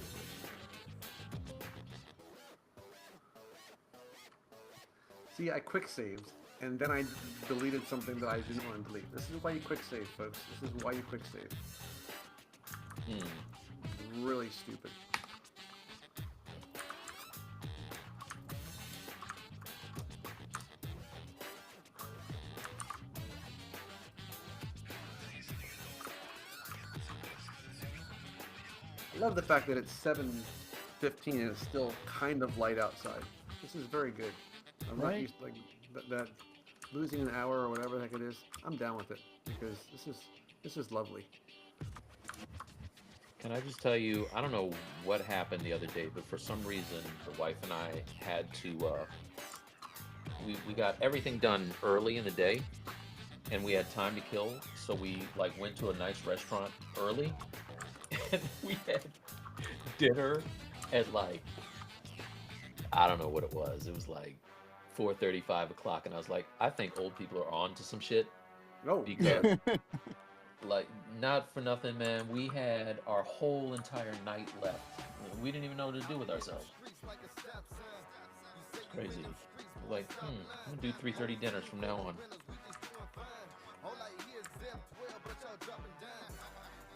See, I quick saved, and then I deleted something that I didn't want to delete. This is why you quick save, folks. This is why you quick save. Really stupid. I love the fact that it's 7:15 and it's still kind of light outside. This is very good. I'm not Right. used to, like that losing an hour or whatever the heck it is. I'm down with it because this is lovely. Can I just tell you, I don't know what happened the other day, but for some reason, the wife and I had to, we got everything done early in the day, and we had time to kill, so we, like, went to a nice restaurant early, and we had dinner at, like, I don't know what it was. It was, like, 4:30, 5 o'clock, and I was like, I think old people are on to some shit, No, because... Like, not for nothing, man. We had our whole entire night left. We didn't even know what to do with ourselves. It's crazy. We're like, I'm gonna do 3:30 dinners from now on.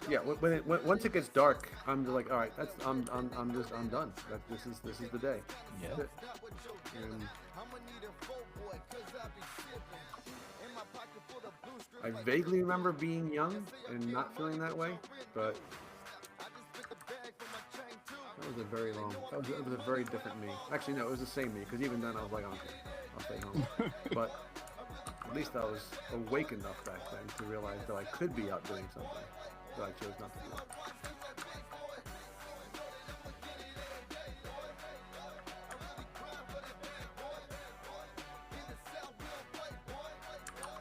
Yeah, once it gets dark, I'm just like, all right, I'm done. This is the day. Yeah. That's it. And I vaguely remember being young and not feeling that way, but that was a very long. That was a very different me. Actually, no, it was the same me because even then I was like, okay, I'll stay home. But at least I was awake enough back then to realize that I could be out doing something that I chose not to do.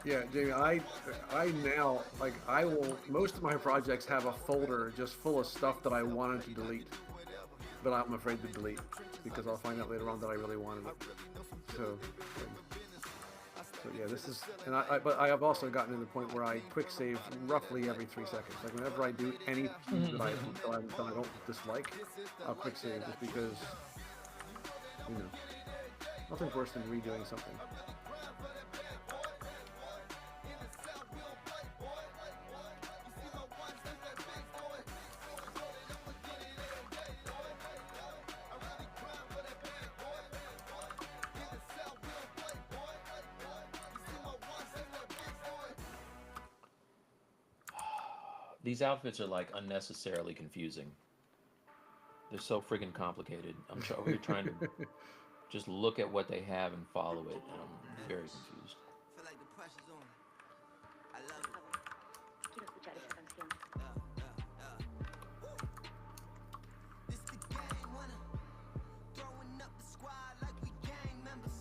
Yeah, Jamie, I now, like, I will, most of my projects have a folder just full of stuff that I wanted to delete, but I'm afraid to delete because I'll find out later on that I really wanted it. So yeah, this is, and but I have also gotten to the point where I quick save roughly every 3 seconds. Like whenever I do anything that I don't dislike, I'll quick save just because, you know, nothing's worse than redoing something. These outfits are like unnecessarily confusing. They're so freaking complicated. I'm really trying to just look at what they have and follow it, and I'm very confused. Feel like the pressure's on. I love it. Quiero escuchar esa canción. This the game winner. Throwing up the squad like we gang members.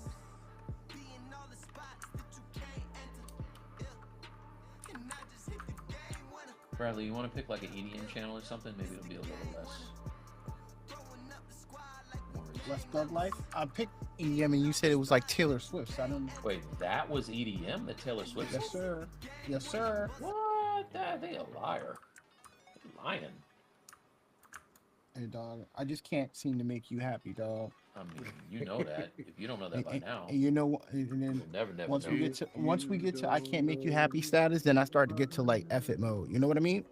Be in all the spots that you can't enter. Yeah. And I just hit the game winner. Bradley, you want to pick like an EDM channel or something? Maybe it'll be a little less. Throwing up the squad like Less Thug Life. I picked EDM, and you said it was like Taylor Swift. So I don't. Wait, that was EDM that Taylor Swift? Yes, sir. Yes, sir. What? They a liar. They're lying. Hey, dog. I just can't seem to make you happy, dog. I mean, you know that. If you don't know that by now, And you know what? And then you'll never once know. once we get to I can't make you happy status, then I start to get to like F it mode. You know what I mean?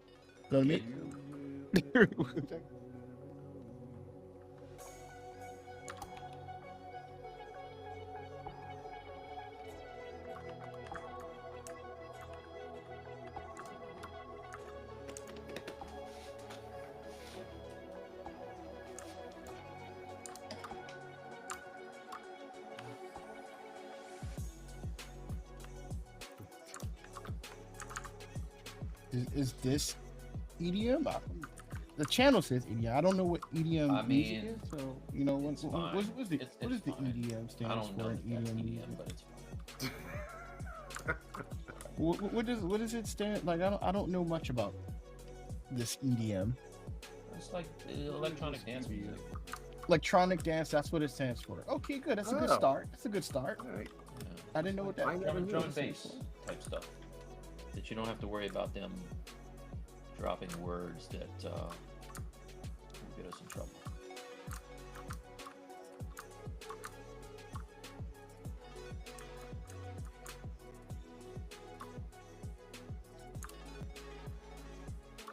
You know what I mean? Is this EDM? The channel says EDM. I don't know what EDM I music mean, is, so you know what's fine. the It's what is the fine. EDM stands I don't for? know in if that's EDM music? EDM, but it's fine. What does it stand like? I don't know much about this EDM. It's like electronic dance music. Electronic dance. That's what it stands for. Okay, good. That's a good Oh. start. That's a good start. All right. Yeah. I didn't know what that. I never knew Drum it and stands bass type stuff. That you don't have to worry about them dropping words that will get us in trouble.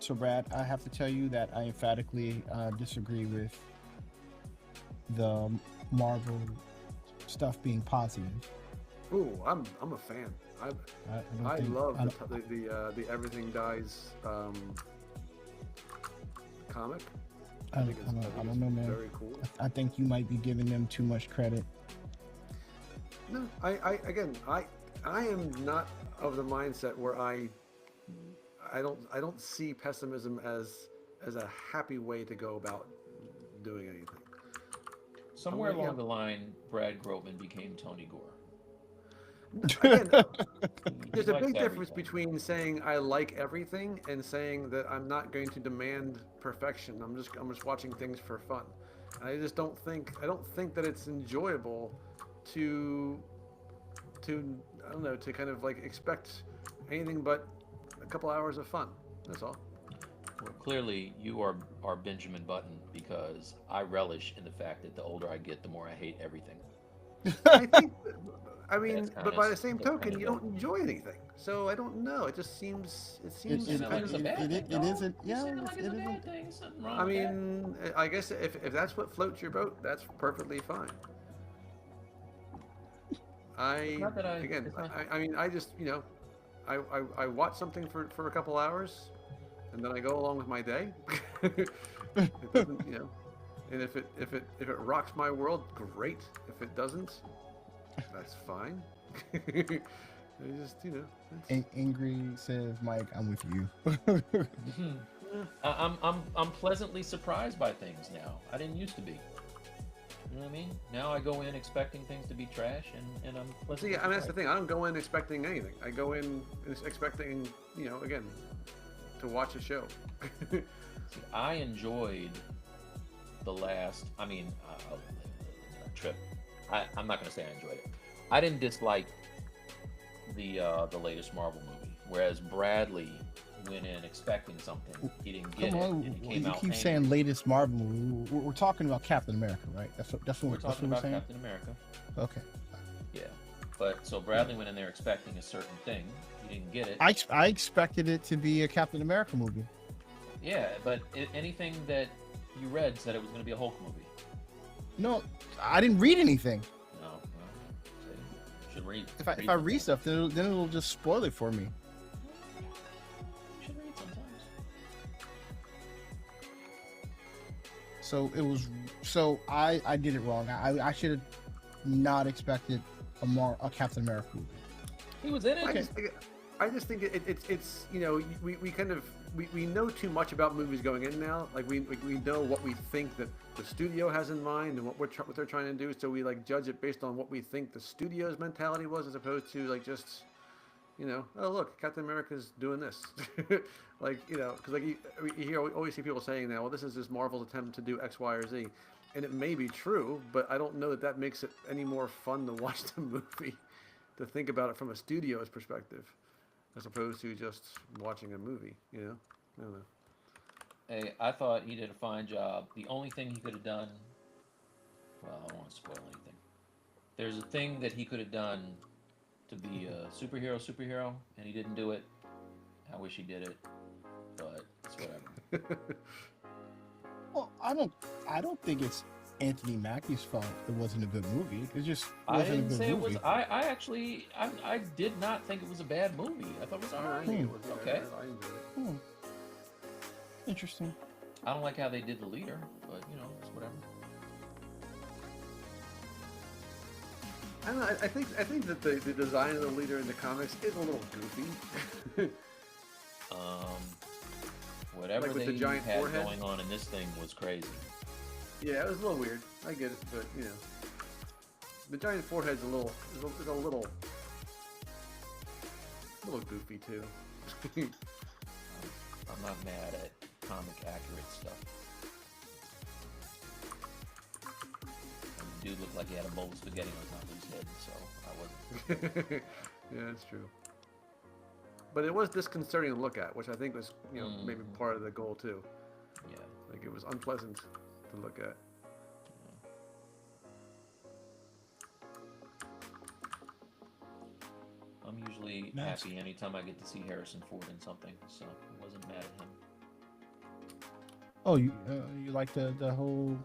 So, Brad, I have to tell you that I emphatically disagree with the Marvel stuff being positive. Ooh, I'm a fan. I love the Everything Dies comic. I think it's don't know, man. very cool. I think you might be giving them too much credit. No, I am not of the mindset where I don't see pessimism as a happy way to go about doing anything. Somewhere yeah. along the line, Brad Groveman became Tony Gore. Again, there's a likes big difference everything. between saying I like everything and saying that I'm not going to demand perfection. I'm just watching things for fun. And I just don't think that it's enjoyable to I don't know, to kind of like expect anything but a couple hours of fun. That's all. Well, clearly, you are Benjamin Button because I relish in the fact that the older I get, the more I hate everything. I think, I mean, That's but kinda by the s same that's token, kinda you dumb. don't enjoy anything. So I don't know. It just seems, it It seems it Saying kind like of. it's a it bad it, thing, it, it dog. isn't. You Yeah, saying it like it's it a isn't. bad thing. There's something wrong I with that. mean, I guess if that's what floats your boat, that's perfectly fine. It's I not that I again, it's not I mean, I just I watch something for a couple hours, and then I go along with my day. It doesn't, and if it rocks my world, great. If it doesn't, that's fine. I just Angry says, Mike, I'm with you. Mhm. I'm pleasantly surprised by things now. I didn't used to be. You know what I mean? Now I go in expecting things to be trash, and I'm pleasantly see. I mean, that's the surprised. thing. I don't go in expecting anything. I go in expecting, again, to watch a show. See, I enjoyed the last. I mean, trip. I'm not gonna say I enjoyed it. I didn't dislike the latest Marvel movie, whereas Bradley went in expecting something. He didn't get Come it, on, and he came you out keep angry. saying latest Marvel movie. We're talking about Captain America, right? That's We're what talking we're about saying. Captain America. Okay. Yeah. But so Bradley went in there expecting a certain thing. He didn't get it. I expected it to be a Captain America movie. Yeah, but anything that you read said it was going to be a Hulk movie. No, I didn't read anything. No, well, see, should read. If I read stuff, then it'll just spoil it for me. Should read sometimes. So I did it wrong. I should have not expected a Captain America movie. He was in it. I just think it's we kind of we know too much about movies going in now. Like we know what we think that the studio has in mind and what they're trying to do. So we like judge it based on what we think the studio's mentality was, as opposed to like just oh look, Captain America's doing this. Like because like you always see people saying now, well, this is just Marvel's attempt to do X, Y, or Z, and it may be true, but I don't know that makes it any more fun to watch the movie, to think about it from a studio's perspective, as opposed to just watching a movie. I don't know. Hey, I thought he did a fine job. The only thing he could have done, well, I don't want to spoil anything. There's a thing that he could have done to be a superhero, and he didn't do it. I wish he did it, but it's whatever. Well, I don't think it's Anthony Mackie's fault it wasn't a good movie. It just I wasn't didn't a good say movie. it was. I actually, I did not think it was a bad movie. I thought it was I alright. think it was Okay. I enjoyed it. Interesting. I don't like how they did the leader, but it's whatever. I don't know. I think that the design of the leader in the comics is a little goofy. Whatever Like with they the giant had forehead? going on in this thing was crazy. Yeah, it was a little weird. I get it, but the giant forehead's a little goofy too. I'm not mad at comic accurate stuff. And the dude looked like he had a bowl of spaghetti on top of his head, so I wasn't. Yeah, that's true. But it was disconcerting to look at, which I think was maybe part of the goal too. Yeah. Like it was unpleasant to look at. I'm usually Nice. happy anytime I get to see Harrison Ford in something, so I wasn't mad at him. Oh, you like the whole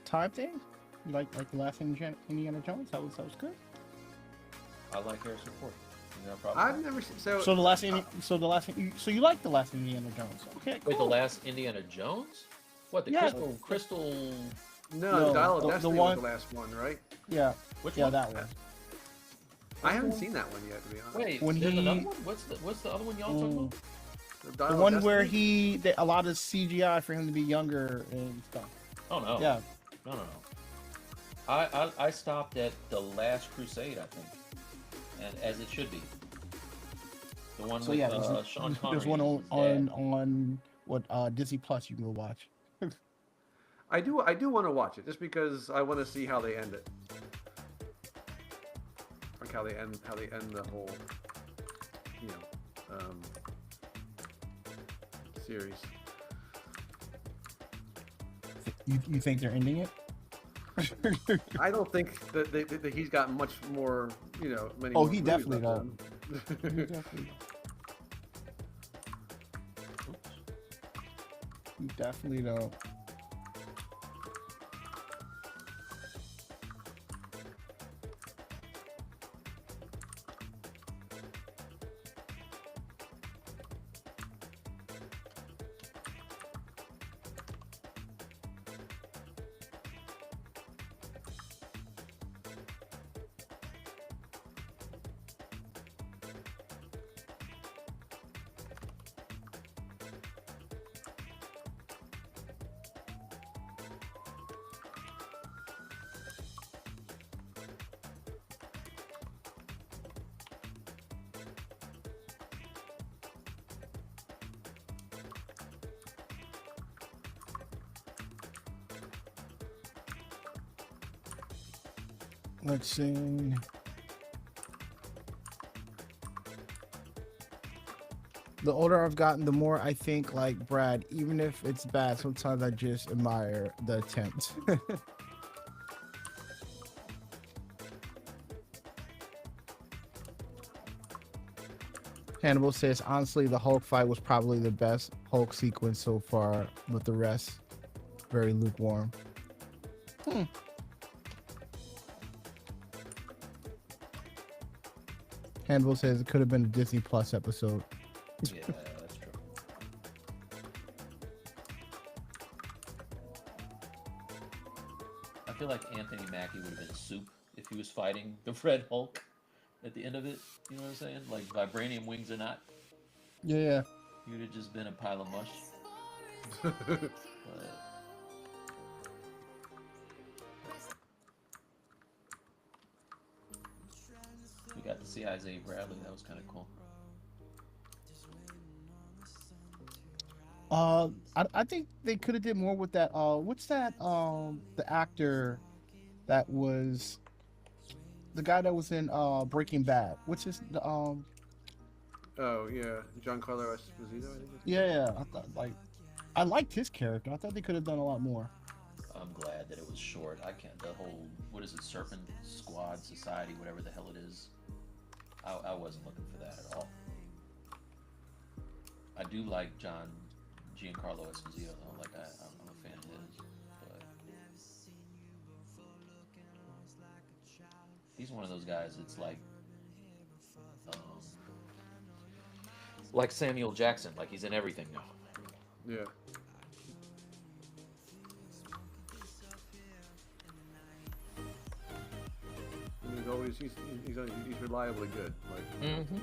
time thing? You like the last Indiana Jones? That was good. I like Harrison Ford. You got a problem? I've never seen So you like the last Indiana Jones? Okay, cool. Wait, the last Indiana Jones? What, the Yeah. crystal... No, Dial of the Destiny one- was the last one, right? Yeah, Which yeah, one? that one. I haven't seen that one yet, to be honest. Wait, When there's he- another one? What's the other one y'all talking about? Dial The of one where Destiny? a lot of CGI for him to be younger and stuff. Oh, no. Yeah. No. I stopped at The Last Crusade, I think. And as it should be. The one So with yeah, Sean Connery. there's one and his dad. on what Disney Plus you can go watch. I do want to watch it just because I want to see how they end it. Like how they end the whole series. You think they're ending it? I don't think that he's got much more, you know, many Oh, more he movies definitely left don't. in He him. definitely, he definitely don't. Let's see. The older I've gotten, the more I think like Brad. Even if it's bad, sometimes I just admire the attempt. Hannibal says, honestly, the Hulk fight was probably the best Hulk sequence so far, with the rest very lukewarm. Hannibal says it could have been a Disney Plus episode. Yeah, that's true. I feel like Anthony Mackie would have been soup if he was fighting the Red Hulk at the end of it. You know what I'm saying? Like vibranium wings or not, Yeah. he would have just been a pile of mush. But we got to see Isaiah Bradley. That was kind of cool. I think they could have did more with that. What's that? The actor that was the guy that was in Breaking Bad. What's his Oh yeah, Giancarlo Esposito. I think. Yeah, I thought like I liked his character. I thought they could have done a lot more. I'm glad that it was short. I can't. The whole, what is it, Serpent Squad Society, whatever the hell it is. I wasn't looking for that at all. I do like Giancarlo Esposito though. Like I'm a fan of his, but he's one of those guys. It's like Samuel Jackson. Like he's in everything now. Yeah. He's always he's reliably good. Like. Mm-hmm.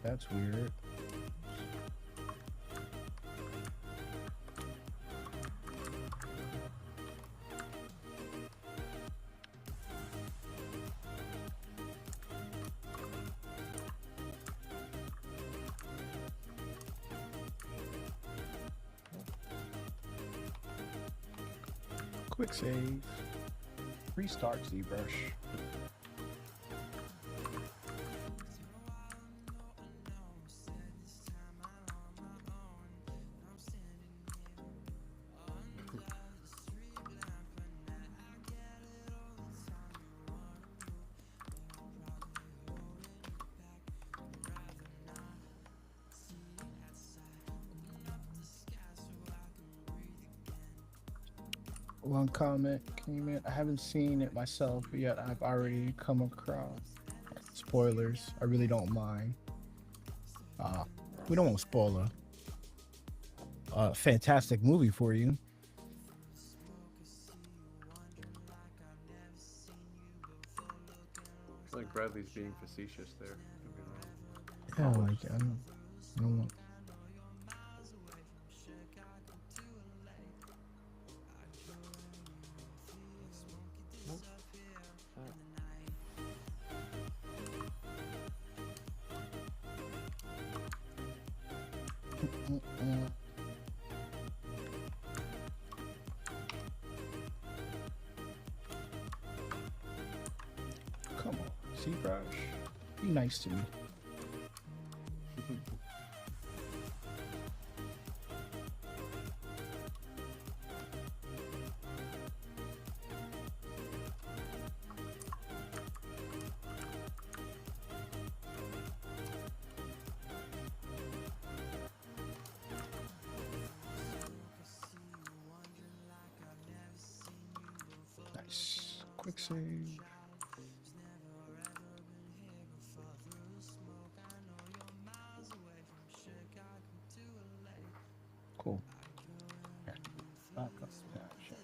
That's weird. Quick save. Restart ZBrush. One comment came in. I haven't seen it myself, but yet I've already come across spoilers. I really don't mind. We don't want to spoil a fantastic movie for you. I feel like Bradley's being facetious there. Yeah, like I don't want. Come on, Zbrush. Be nice to me. Quick save. Cool. Here. Back up. Yeah, sure.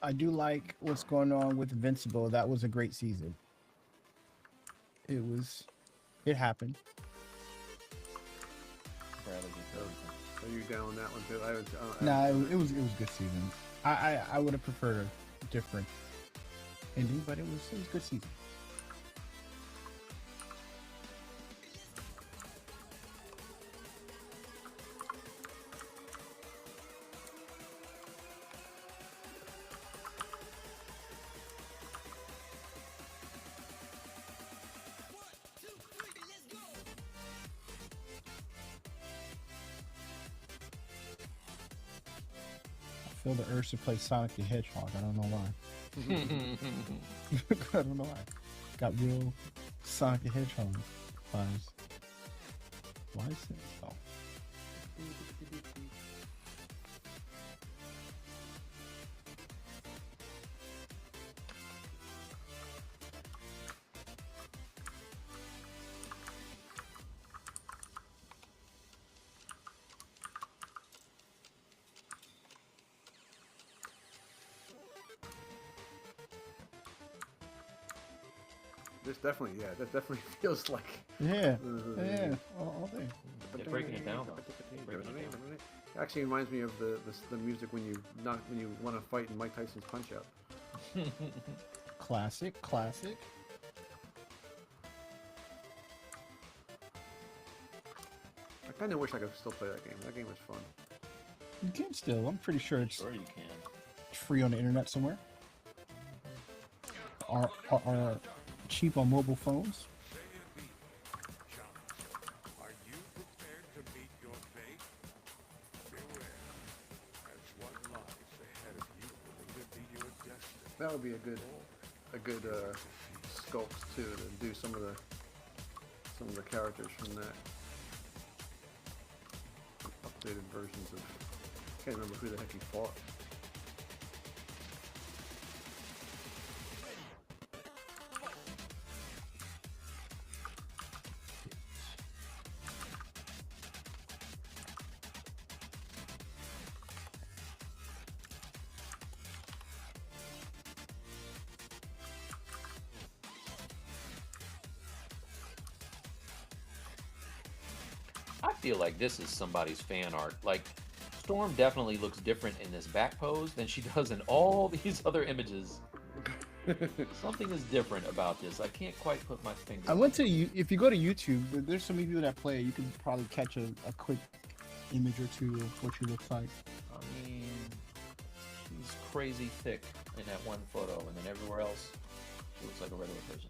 I do like what's going on with Invincible. That was a great season. It was. It happened. Bradley gets everything. Are you down on that one too? I was. Nah, it was a good season. I would have preferred a different ending, but it was a good season. I feel the urge to play Sonic the Hedgehog. I don't know why. I don't know why. Got real Sonic the Hedgehog vibes. Why is it? Oh. This definitely, yeah, that definitely feels like. Yeah, yeah, all day. They're breaking it down, though. Breaking it down. It actually reminds me of the music when you want to fight in Mike Tyson's Punch Out. Classic, classic. I kind of wish I could still play that game. That game was fun. You can still. I'm pretty sure it's Sure you can. free on the internet somewhere. Or cheap on mobile phones. Are you prepared to meet your fate? Beware, as what lies ahead of you will be your destiny. That would be a good sculpt too, to do some of the characters from that. Updated versions of. I can't remember who the heck he fought. I feel like this is somebody's fan art. Like, Storm definitely looks different in this back pose than she does in all these other images. Something is different about this. I can't quite put my finger I on went it. to if you go to YouTube, there's so many people that play. You can probably catch a quick image or two of what she looks like. I mean, she's crazy thick in that one photo, and then everywhere else, she looks like a regular person.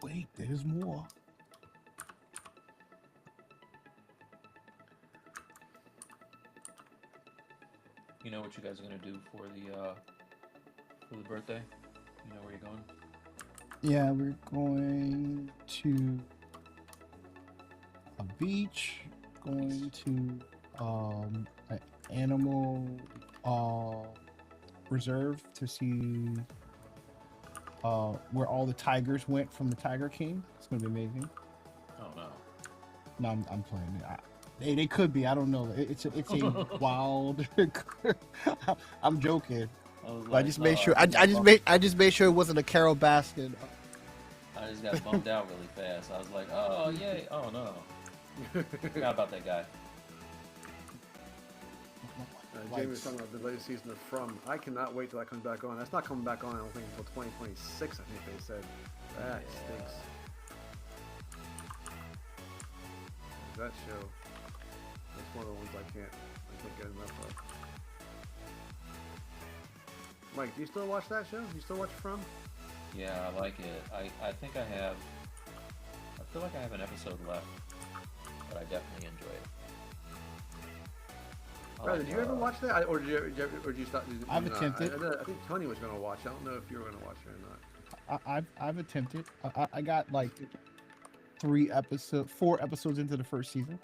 Wait, there's more. You know what you guys are gonna do for the birthday? You know where you're going? Yeah, we're going to a beach, going to an animal reserve to see where all the tigers went from the Tiger King. It's gonna be amazing. Oh no. No, I'm playing it. They could be. I don't know. It's a wild. I'm joking. I just made sure. I just made sure it wasn't a Carol Baskin. I just got bummed out really fast. I was like, oh yay! Oh no. Forgot about that guy. Jamie was talking about the latest season of From. I cannot wait till that comes back on. That's not coming back on, I don't think, until 2026, I think they said. That stinks. That show. It's one of the ones I can't get enough of. Mike, do you still watch that show? Do you still watch From? Yeah, I like it. I think I have. I feel like I have an episode left, but I definitely enjoy it. Brother, did you ever watch that, or did you stop? I've attempted. I think Tony was going to watch. I don't know if you were going to watch it or not. I've attempted. I got like 4 episodes into the first season.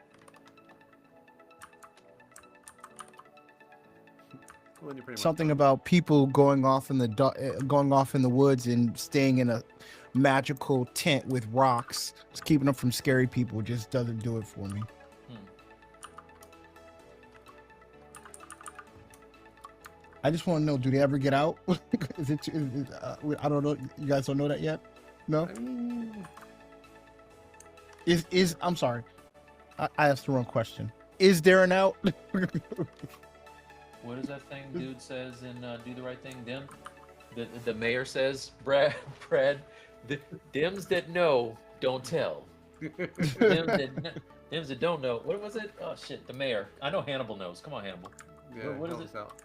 Well, you're pretty Something about people going off in the woods and staying in a magical tent with rocks, just keeping them from scary people, just doesn't do it for me. I just want to know, do they ever get out? I don't know. You guys don't know that yet? No? I mean, I'm sorry. I asked the wrong question. Is there an out? What is that thing dude says in Do the Right Thing, Dim? The mayor says, Brad, Dims that know, don't tell. Dims that don't know. What was it? Oh, shit, the mayor. I know Hannibal knows. Come on, Hannibal. yeah, What is help it? us out.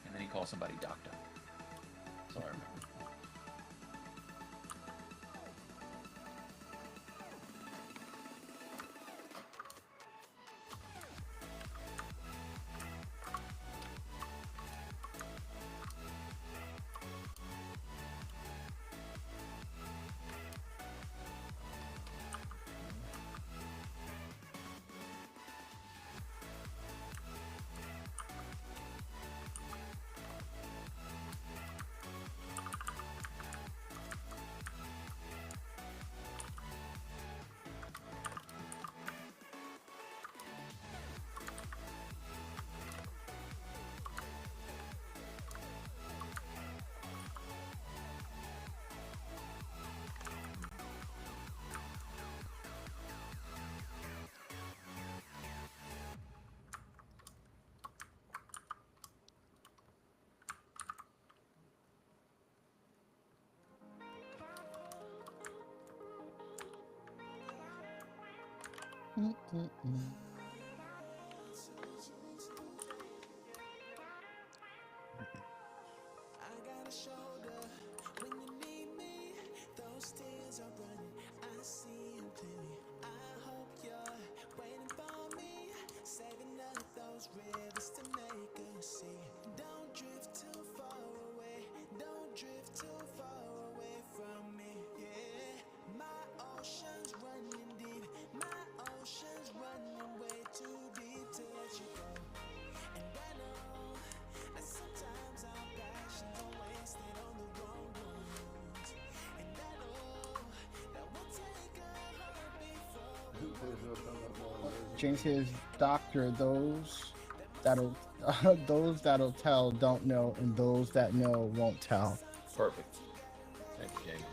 And then he calls somebody doctor. So I remember. I got a shoulder when you need me. Those tears are running, I see them clearly. I hope you're waiting for me, saving up those rivers to make us see. Don't drift too far away, don't drift too far away from me. Yeah, my ocean's running deep, my ocean's running way too deep to let you go. And I know that sometimes our passions are wasted on the wrong ones. And I know that we'll take a heart before James says, Doctor, those that'll tell don't know, and those that know won't tell. Perfect. Thank you, Jamie.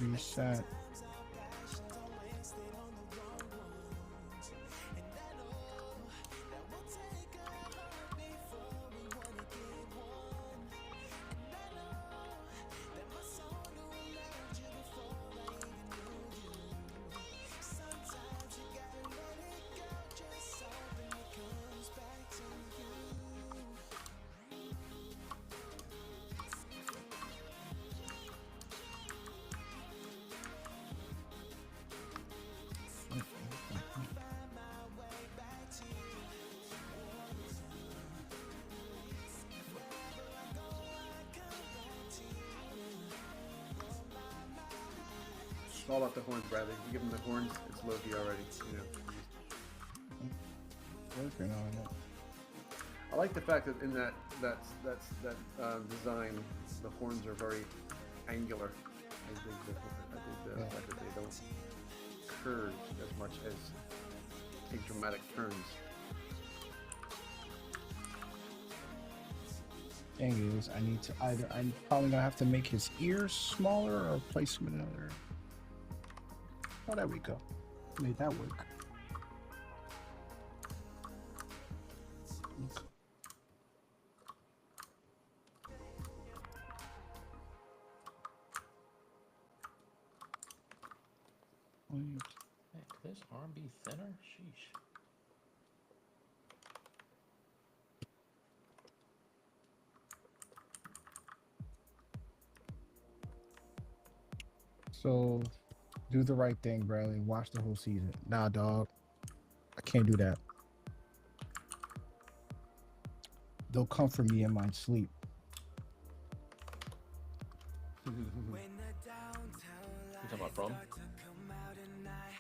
Reset. It's all about the horns, Bradley. You give him the horns, it's Loki already. You know. Working on it. I like the fact that in that design, the horns are very angular. I think the fact that they don't curve as much as take dramatic turns. Thing is, I need to I'm probably gonna have to make his ears smaller or place him in another. Oh, there we go. Made that work. Hey, could this arm be thinner? Sheesh. So, do the right thing, Bradley. Watch the whole season. Nah, dog. I can't do that. They'll come for me in my sleep. You talking about Chrome?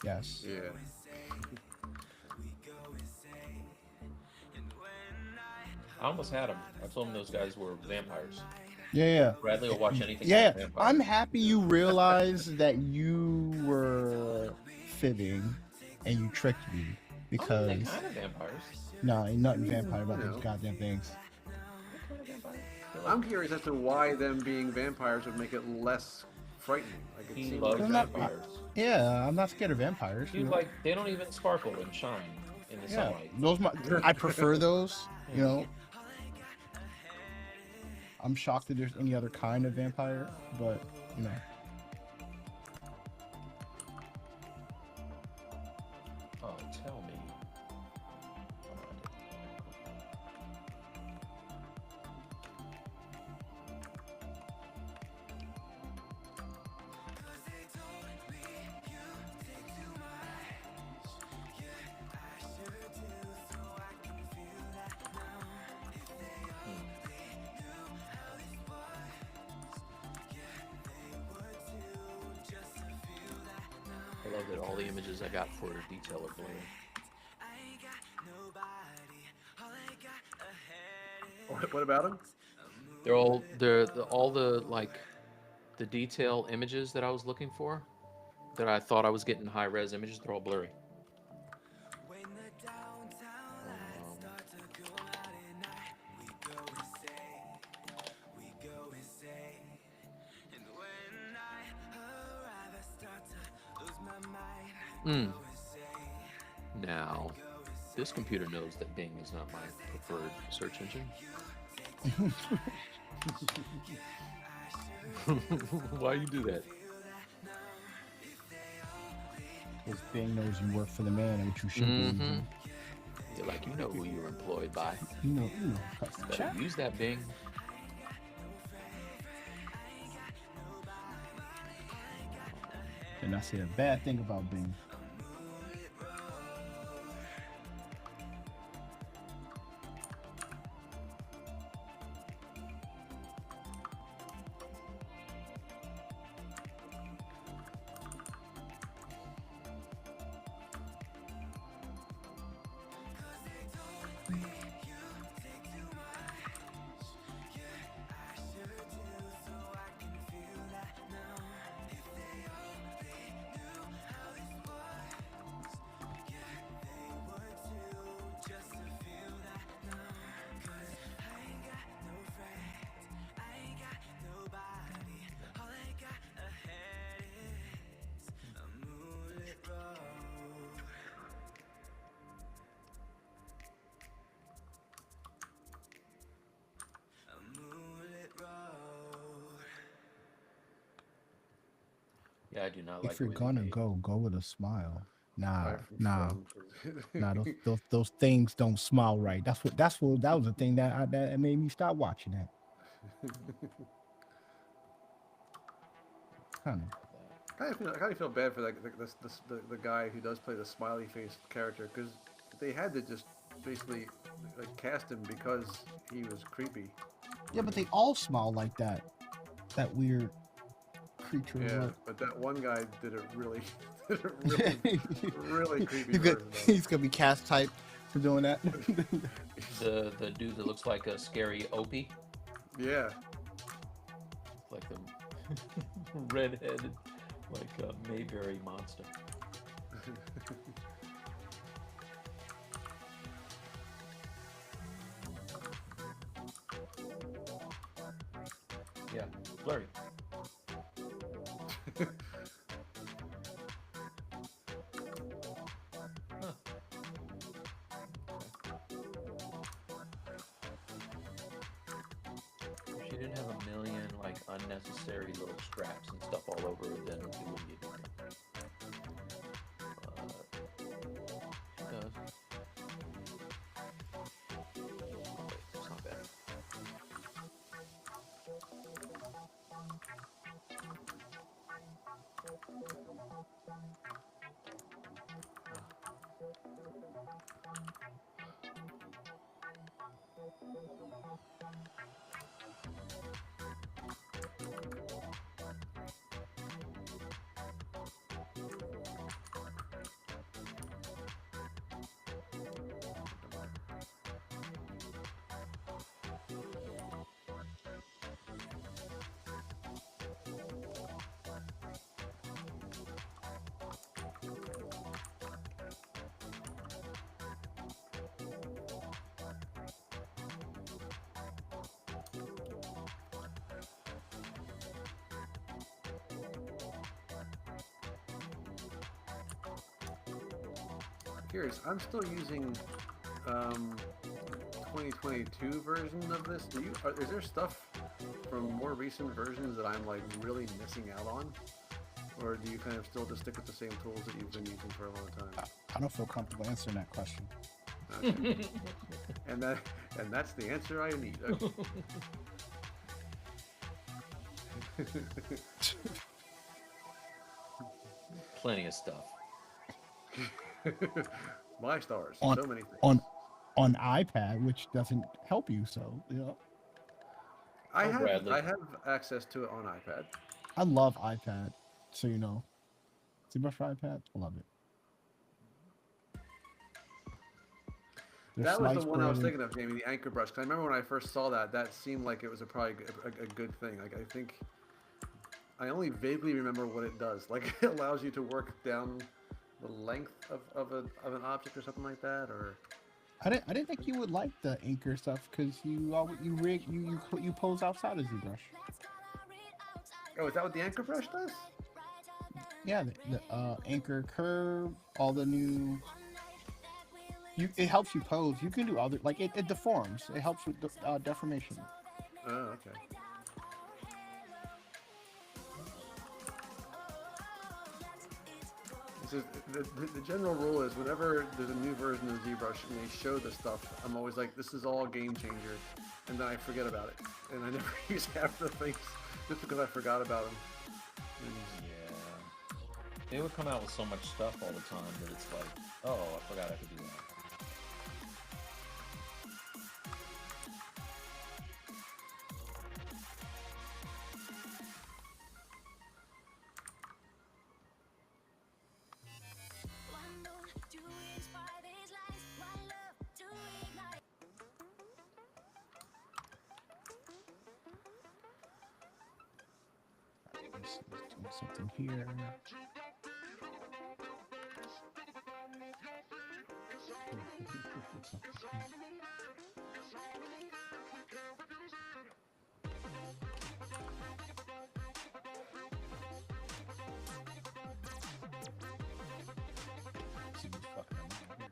Yes. Yeah. I almost had him. I told him those guys were vampires. Yeah. Bradley will watch anything. Yeah. About vampires. I'm happy you realized that you were fibbing and you tricked me because they're kind of vampires. no, ain't nothing vampire about those goddamn things. I'm curious as to why them being vampires would make it less frightening. Like it He seems loves like vampires. Yeah, I'm not scared of vampires. Dude, like they don't even sparkle and shine in the Yeah, sunlight. I prefer those. You know, I'm shocked that there's any other kind of vampire, but you know. Oh, tell me. I love that all the images I got for detail are blue. What about him? They're all all the like the detail images that I was looking for, that I thought I was getting high res images. They're all blurry. Now, this computer knows that Bing is not my preferred search engine. Why you do that? Because Bing knows you work for the man and what you should be using. You're like, you know who you're employed by. You know, Better use that, Bing. And I say a bad thing about Bing. Yeah, I do not like. If you're the way they gonna made- go with a smile. Nah, From- those things don't smile right. That was the thing that made me stop watching that. Kind of. I kind of feel bad for the guy who does play the smiley face character, because they had to just basically like cast him because he was creepy. Yeah, but they all smile like that. That weird creature. Yeah, What? but that one guy did a really, did a really, really creepy He's, version of it. he's gonna be cast type for doing that. The dude that looks like a scary Opie, Yeah. like a redheaded, like a Mayberry monster. Yeah, blurry. Huh. If she didn't have a million like unnecessary little scraps and stuff all over it, then it wouldn't be a big deal. She does. Okay, it's not bad. Curious, I'm still using 2022 version of this. Is there stuff from more recent versions that I'm like really missing out on? Or do you kind of still just stick with the same tools that you've been using for a long time? I don't feel comfortable answering that question. Okay. and that's the answer I need. Okay. Plenty of stuff. My stars, On- so many things. On iPad, which doesn't help you, so you know. I Oh, have Bradley. I have access to it on iPad. I love iPad, so you know. Zbrush for iPad, I love it. There's That was the slice one I was spread. thinking of, Jamie, the anchor brush. Because I remember when I first saw that, that seemed like it was probably a good thing. Like I think I only vaguely remember what it does. Like it allows you to work down the length of an object or something like that, or. I didn't think you would like the anchor stuff because you pose outside of ZBrush. Oh, is that what the anchor brush does? Yeah, the anchor curve, all the new. It helps you pose. You can do other it deforms. It helps with deformation. Oh, okay. This is, the general rule is whenever there's a new version of ZBrush and they show the stuff, I'm always like, this is all a game changer, and then I forget about it, and I never use half the things just because I forgot about them. Yeah. They would come out with so much stuff all the time that it's like, oh, I forgot I could do that. Let's do something here. See what's fucking around here.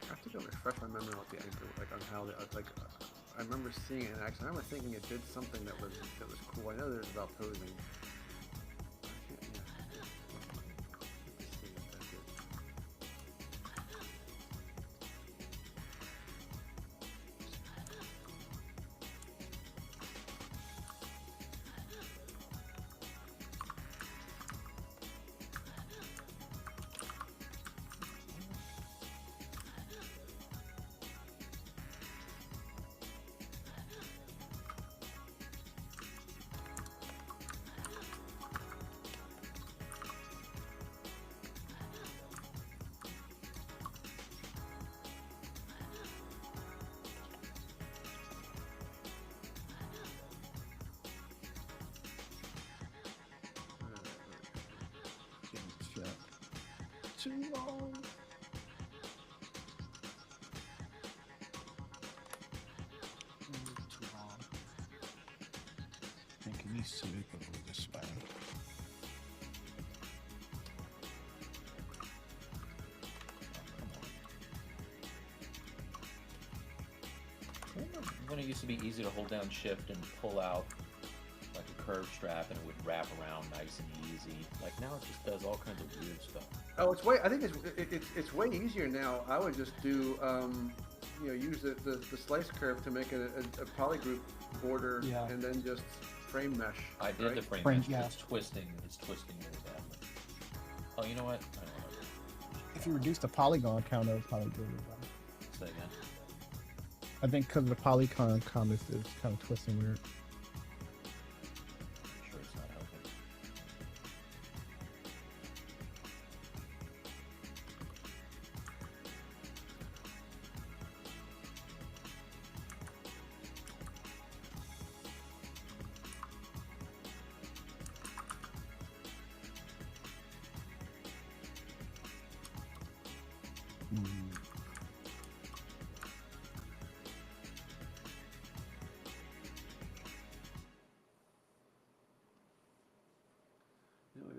I have to go refresh my memory what the anchor, like on how I remember seeing it in action. I remember thinking it did something that was cool. I know there's about posing. too long. Too long. I think it needs to be put this way. When it used to be easy to hold down shift and pull out like a curved strap and it would wrap around nice and easy. Like now it just does all kinds of weird stuff. Oh, it's way. I think it's way easier now. I would just do use the slice curve to make a polygroup border, Yeah. and then just frame mesh. I did right? the frame Frame, mesh. yeah. It's twisting really badly. Oh, you know what? I don't know. If you reduce the polygon count, it would probably do it better. Say again. I think because the polygon count is kind of twisting weird. Sure, it's not helping.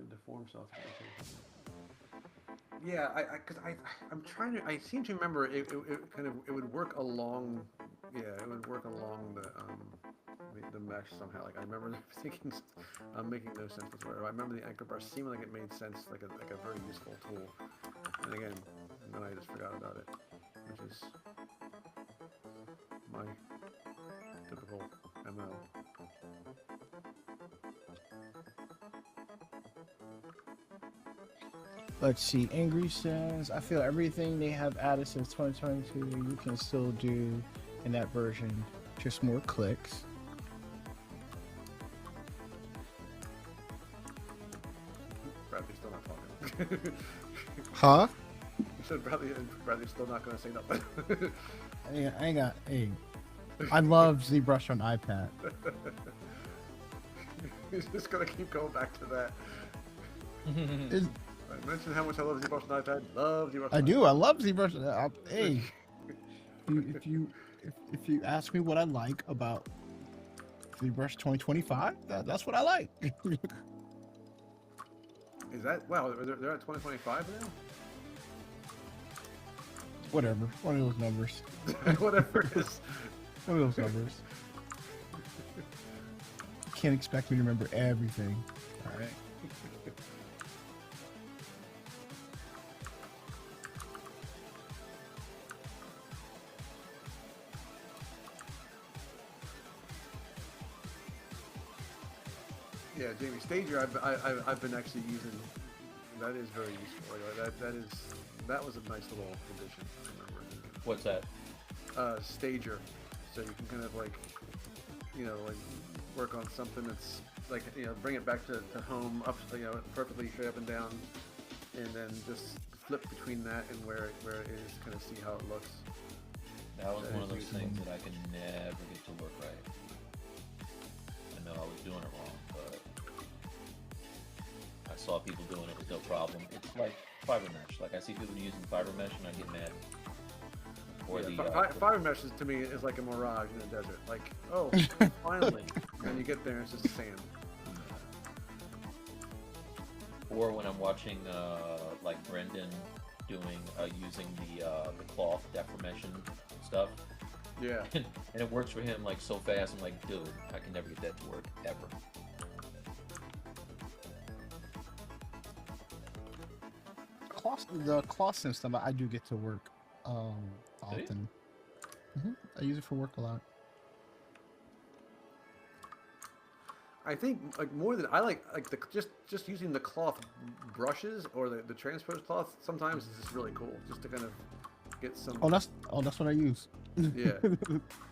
Deform software. Yeah, I'm trying to. I seem to remember it would work along. Yeah, it would work along the mesh somehow. Like I remember thinking, making no sense whatsoever. I remember the anchor brush seeming like it made sense, like a very useful tool. And again, then I just forgot about it, which is my typical MO. Let's see. Angry says, I feel everything they have added since 2022 you can still do in that version, just more clicks. Bradley's still not talking. Huh? You said Bradley's still not going to say nothing. I ain't got. Hey, I love ZBrush on iPad. He's just going to keep going back to that. Is- I mentioned how much I love ZBrush on iPad. Love ZBrush. I do. I love ZBrush. Hey, if you ask me what I like about ZBrush 2025, that's what I like. Is that wow? They're at 2025 now. Whatever. One of those numbers. Whatever it is. One of those numbers. You can't expect me to remember everything. All right. Yeah, Jamie Stager, I've been actually using. That is very useful. That was a nice little addition. I remember. What's that? Stager, so you can kind of like work on something that's like bring it back to home up perfectly straight up and down, and then just flip between that and where it is, kind of see how it looks. That was That one is of those useful. things that I could never get to work right. I know I was doing it wrong, but I saw people doing it with no problem. It's like fiber mesh. Like I see people using fiber mesh and I get mad. Or Yeah, fiber mesh to me is like a mirage in the desert. Like, oh, finally, and you get there and it's just sand. Or when I'm watching like Brendan doing using the cloth deformation stuff, Yeah. and it works for him like so fast. I'm like, dude, I can never get that to work ever. The cloth system I do get to work often. I use it for work a lot. I think like more than I like the just using the cloth brushes or the transpose cloth sometimes is just really cool just to kind of get some That's what I use. yeah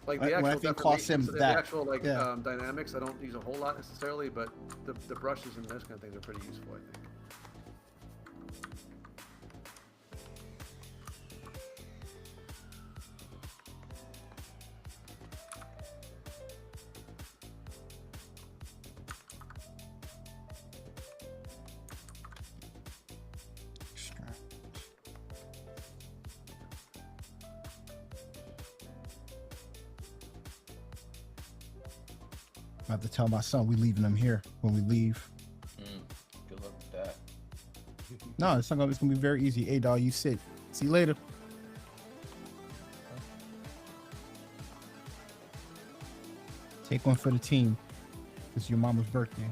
like the When I actual think cloth sims, the that. actual like Yeah. dynamics I don't use a whole lot necessarily, but the brushes and those kind of things are pretty useful, I think. I have to tell my son we leaving him here when we leave. Good luck with that. No, it's gonna be very easy. Hey, dog, you sit. See you later. Take one for the team. It's your mama's birthday.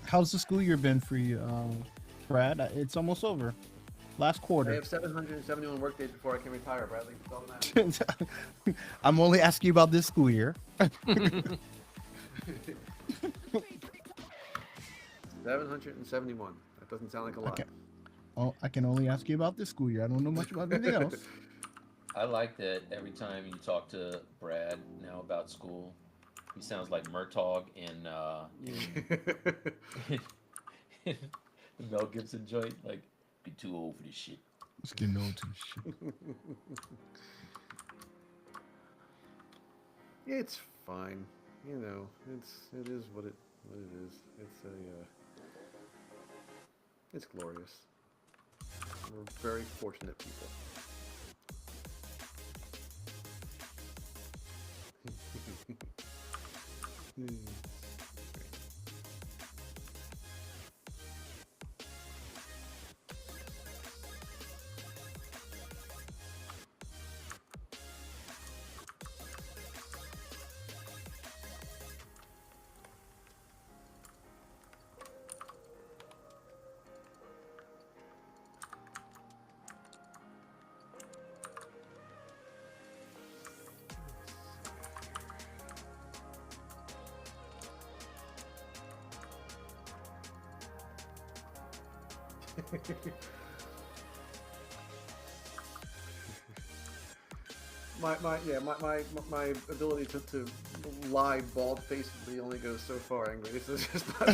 How's the school year been for you, Brad? It's almost over. Last I quarter. have 771 work days before I can retire, Bradley. That's all that matters. I'm only asking you about this school year. 771. That doesn't sound like a lot. Okay. Oh, I can only ask you about this school year. I don't know much about anything else. I like that every time you talk to Brad now about school, he sounds like Murtaugh in the Mel Gibson joint. Like, be too old for this shit. Just getting old to this shit. It's fine. You know, it is what it is. It's glorious. We're very fortunate people. My ability to lie bald-facedly only goes so far, Angry. It's just not...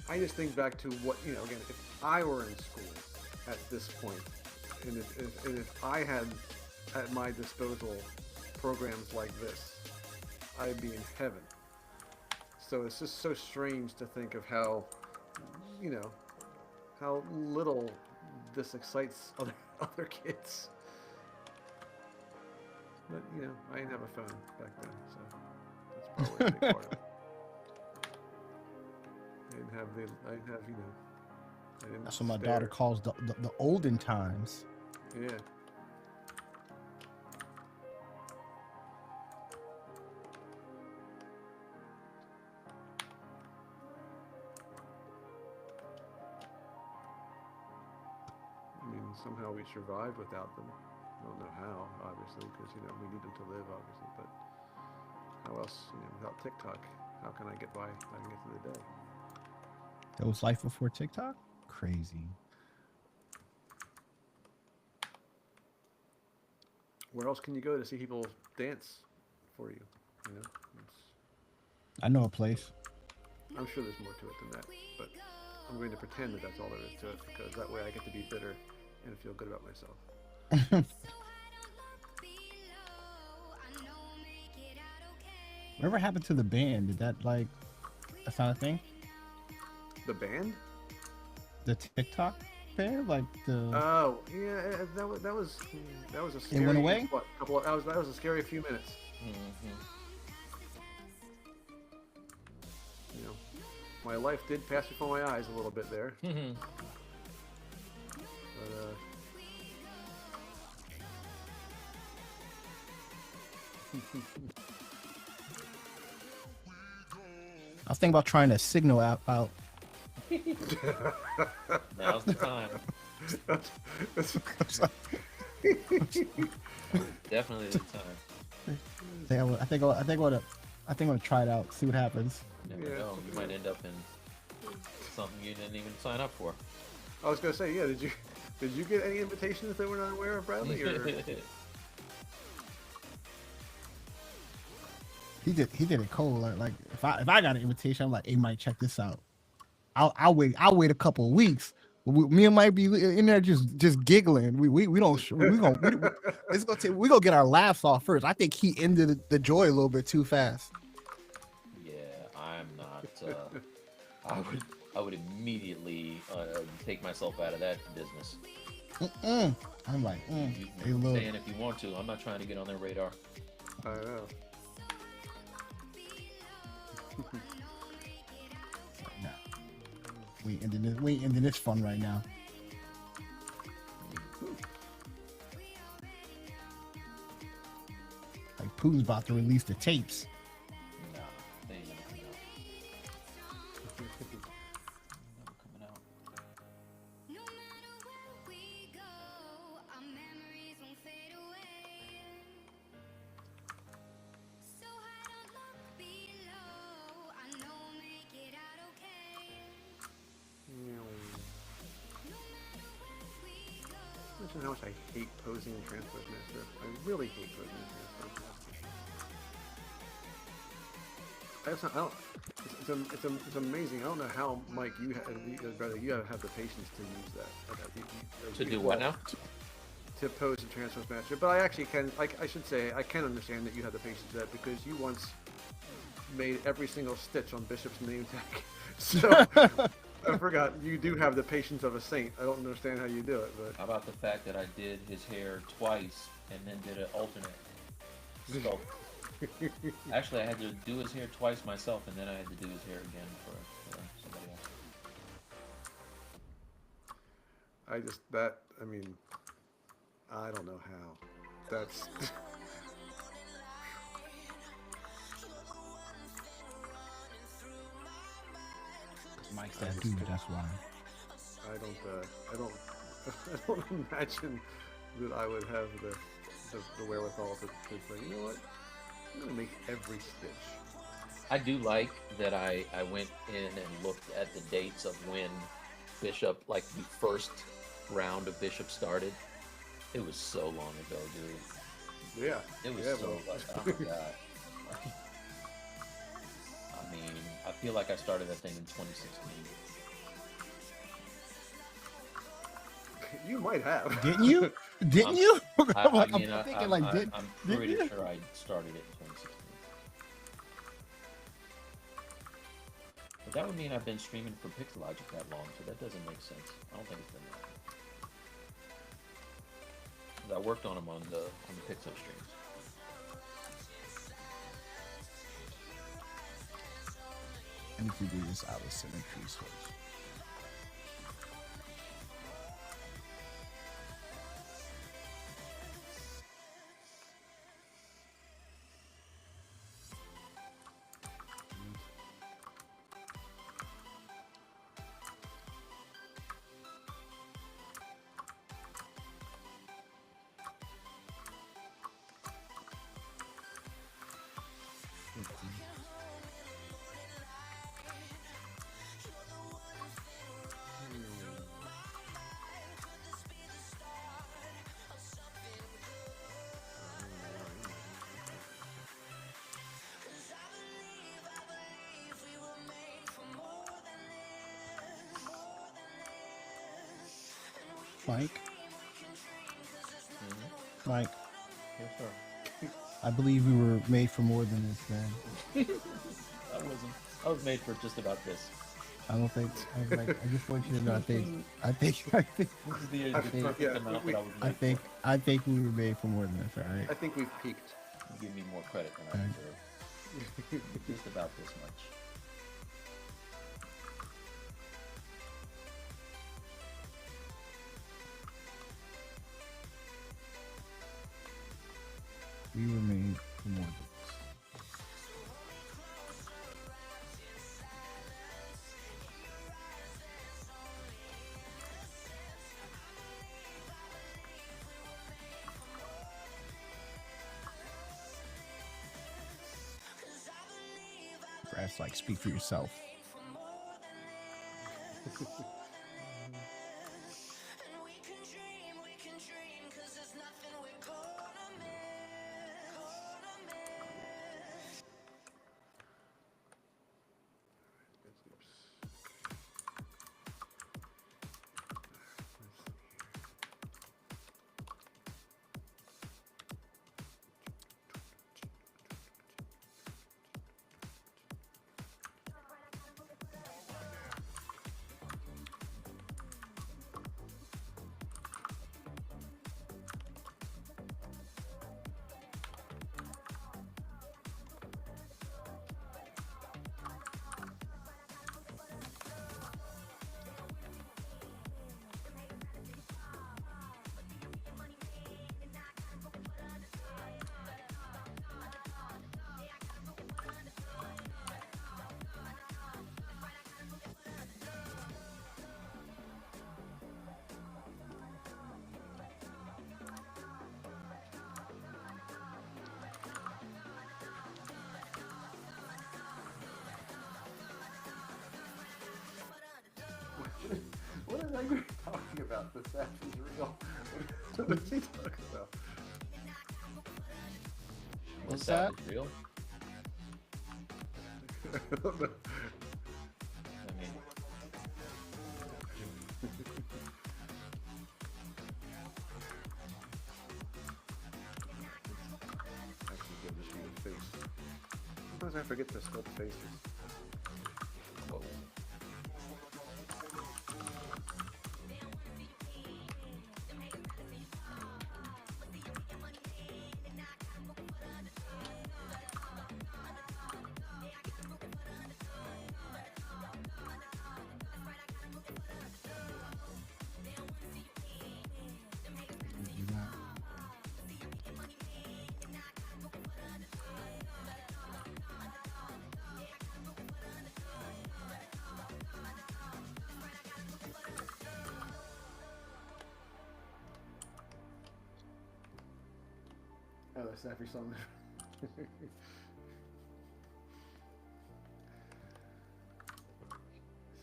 I just think back to what, you know, again, if I were in school at this point, and if I had at my disposal programs like this, I'd be in heaven. So it's just so strange to think of how, you know, how little this excites other kids. But, you know, I didn't have a phone back then, so that's probably a big part of it. I didn't have, you know, I didn't That's what my spare. daughter calls the olden times. Yeah. I mean, somehow we survived without them. I don't know how, obviously, because, you know, we need them to live, obviously, but how else, you know, without TikTok, how can I get by? I can get through the day. That was life before TikTok? Crazy. Where else can you go to see people dance for you? You know, I know a place. I'm sure there's more to it than that, but I'm going to pretend that that's all there is to it, because that way I get to be bitter and feel good about myself. Whatever happened to the band? Did that, like, that's not a thing? The band? The TikTok band? Like the... Oh, yeah, that was a scary... It went away? What, that was a scary few minutes. You know, my life did pass before my eyes a little bit there. But, I was thinking about trying a Signal app out. Now's the time. Definitely the time. I think I want to try it out, see what happens. You never know. You might end up in something you didn't even sign up for. I was gonna say, yeah. Did you get any invitations that we're not aware of, Bradley? Or... He did it cold. Like if I got an invitation, I'm like, hey Mike, check this out. I'll wait a couple of weeks. Me and Mike be in there just giggling. We don't it's gonna take we gonna get our laughs off first. I think he ended the joy a little bit too fast. Yeah, I'm not. I would immediately take myself out of that business. I'm like, You hey, can look. stay in if you want to. I'm not trying to get on their radar. I know. Nah. We ain't ending this fun right now. Like Putin's about to release the tapes. Nah, they ain't never coming out. Never coming out. No matter where we go, our memories won't fade away. So high, don't look below. I know we'll make it out okay. No matter where we go. Imagine how much I hate posing in Transpose Master. I really hate posing in Transpose Master. It's amazing. I don't know how, Mike, brother, you have the patience to use that. To do what now? To pose in Transpose Master. But I actually can, I should say, I can understand that you have the patience to that because you once made every single stitch on Bishop's name tag. So I forgot you do have the patience of a saint. I don't understand how you do it, but How about the fact that I did his hair twice and then did an alternate sculpt? Actually, I had to do his hair twice myself, and then I had to do his hair again for somebody else. I don't know how. That's Mike's that dude. That's why. I don't I don't imagine that I would have the wherewithal to say, you know what? I'm gonna make every stitch. I do like that I went in and looked at the dates of when Bishop, like the first round of Bishop started. It was so long ago, dude. Yeah. It was yeah, so well, like, oh my god. I mean, I feel like I started that thing in 2016. You might have. Didn't you? Didn't you? I mean, I'm thinking like, I'm pretty didn't you? sure I started it in 2016. But that would mean I've been streaming for Pixelogic that long, so that doesn't make sense. I don't think it's been that long. 'Cause I worked on them on the Pixel streams. I need to do this out of symmetry first. Mike, Mike, Yes, sir. I believe we were made for more than this, man. I wasn't. I was made for just about this. I don't think. I just want you to know. I think. This is the perfect yeah, amount that I was made I think we were made for more than this. All right. I think we've peaked. for. Give me more credit than I deserve. Just about this much. We were made for more than this. Brad's like, speak for yourself. Like, what are you talking about? The staff is real. What is he talking about? What's that that? is real. I don't know. I mean, Actually, give this a face. Sometimes I forget to sculpt faces. whoa. Do that. Oh, that's Snappy song.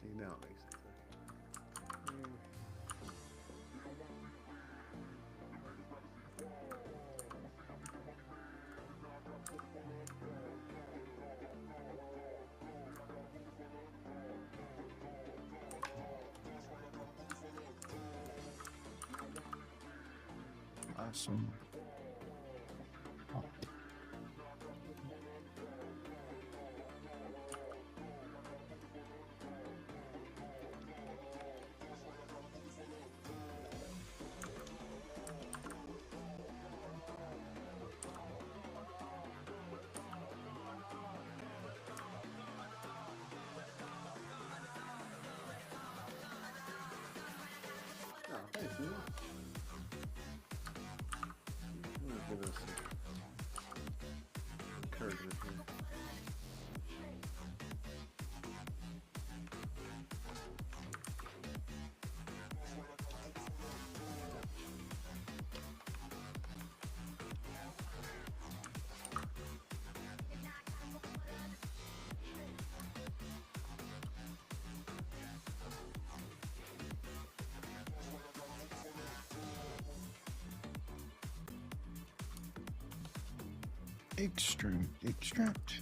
See, now it makes sense. Awesome. Oh. Oh, thanks, man. I'm gonna give us some encouragement here. Extract.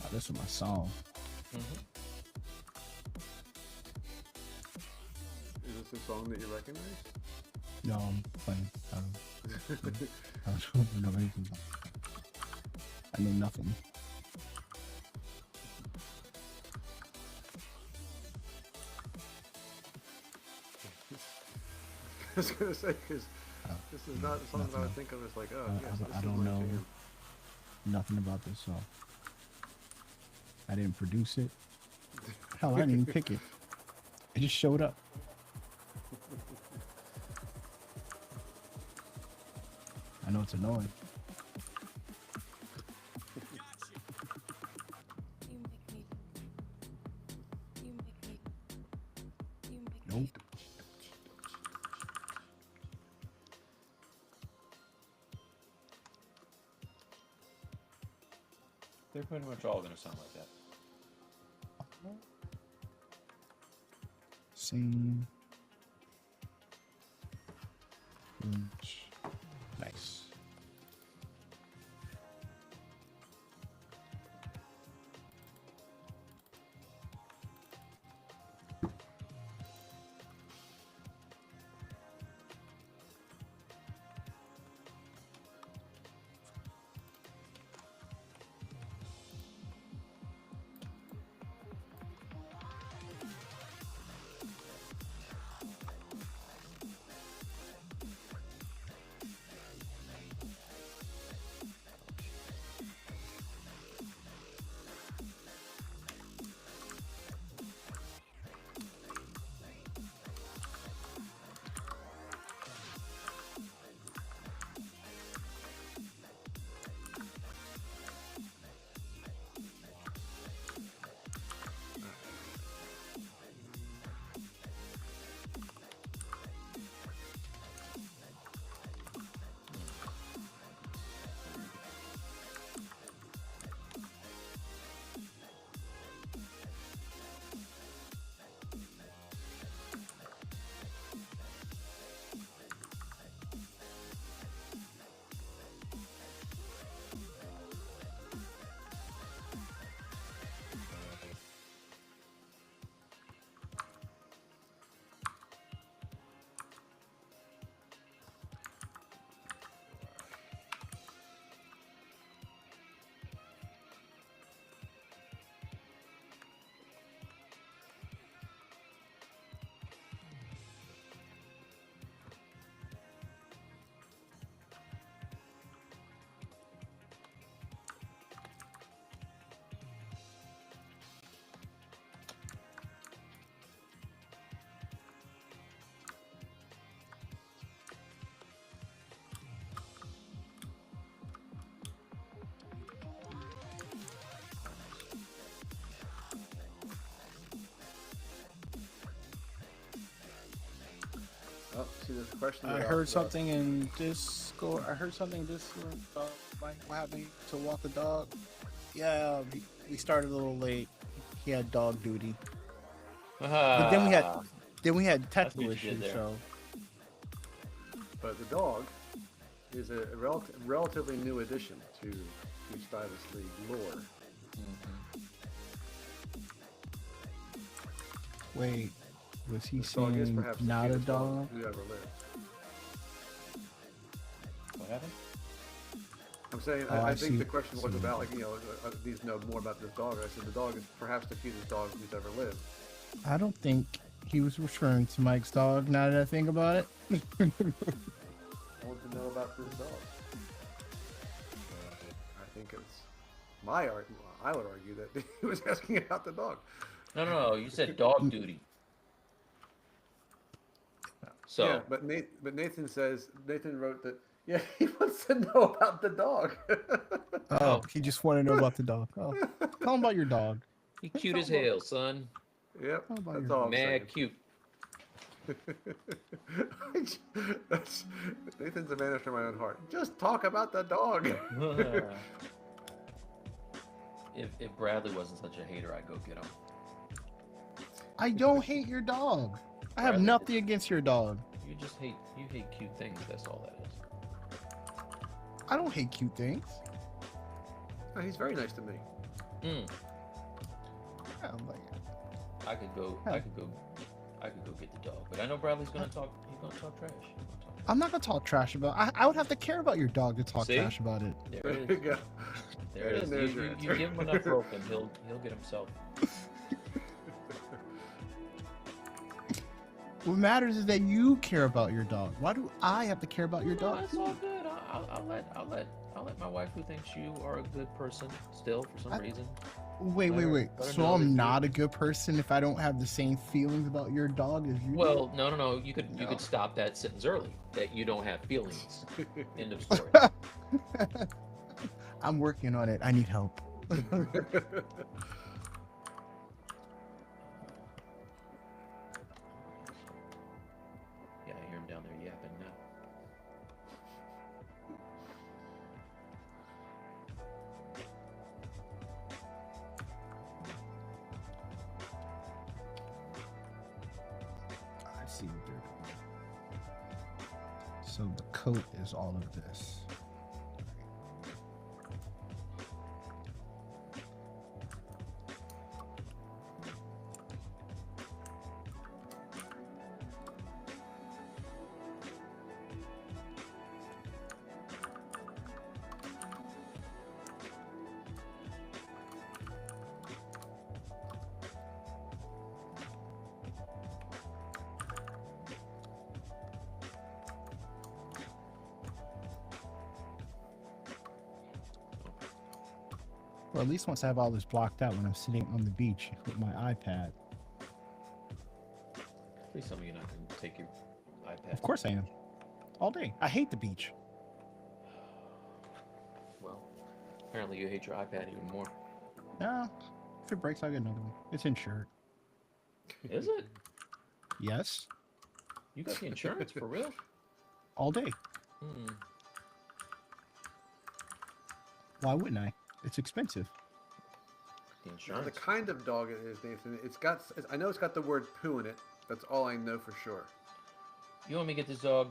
Oh, this is my song. Mm-hmm. Is this a song that you recognize? No, I'm playing. I don't know anything about it. I know nothing. I was gonna say, because this is not a song that I would nothing. think of as like, oh, yes, this I is don't my know jam. nothing about this song. I didn't produce it. Hell, I didn't even pick it. It just showed up. I know it's annoying. Nope. They're pretty much all gonna sound like that. Sing. Nice. see this question. I about, heard something in Discord. I heard something in Discord about what happened to walk the dog. Yeah, we started a little late. He had dog duty, but then we had That's technical what you did issues. there. So But the dog is a relatively new addition to Stylus League lore. wait, was he This dog is saying perhaps the not a cutest dog? who ever lived. What happened? I'm saying, Oh, I I think see. the question was See. about, like, these know more about this dog. I said the dog is perhaps the cutest dog who's ever lived. I don't think he was referring to Mike's dog. Now that I think about it, I want to know about this dog. I think it's my art. I would argue that he was asking about the dog. No. You said dog duty. So Yeah, but Nathan wrote that. Yeah, he wants to know about the dog. oh, he just wanted to know about the dog. Oh, tell him about your dog. he cute as hell, son. Yep, How about that's your all I'm saying. Mad cute. Nathan's a man after my own heart. Just talk about the dog. If Bradley wasn't such a hater, I'd go get him. I don't hate your dog. I have Bradley. nothing against your dog. You hate cute things. That's all that is. I don't hate cute things. Oh, he's very nice to me. I'm like, I could go get the dog, but I know Bradley's gonna talk. He's gonna talk trash. He's gonna talk I'm not gonna talk trash about. I would have to care about your dog to talk See? trash about it. There There it you is. go. There it is. There's You, your you, answer. you give him enough rope, and he'll get himself. What matters is that you care about your dog. Why do I have to care about your No, dog? that's all good. I'll let my wife, who thinks you are a good person, still for some reason. Wait. Let her So know that I'm you- not a good person if I don't have the same feelings about your dog as you. do? Well, no. You could stop that sentence early. That you don't have feelings. End of story. I'm working on it. I need help. Yeah, I hear him down there yapping now. I see what they're doing. So the coat is all of this. Or at least once I have all this blocked out when I'm sitting on the beach with my iPad. Please tell me you're not going to take your iPad. Of course I am. All day. I hate the beach. Well, apparently you hate your iPad even more. No. If it breaks, I'll get another one. It's insured. Is it? Yes. You got the insurance for real? All day. Hmm. Why wouldn't I? It's expensive. The The insurance. kind of dog it is, Nathan. I know it's got the word poo in it. That's all I know for sure. You want me to get this dog?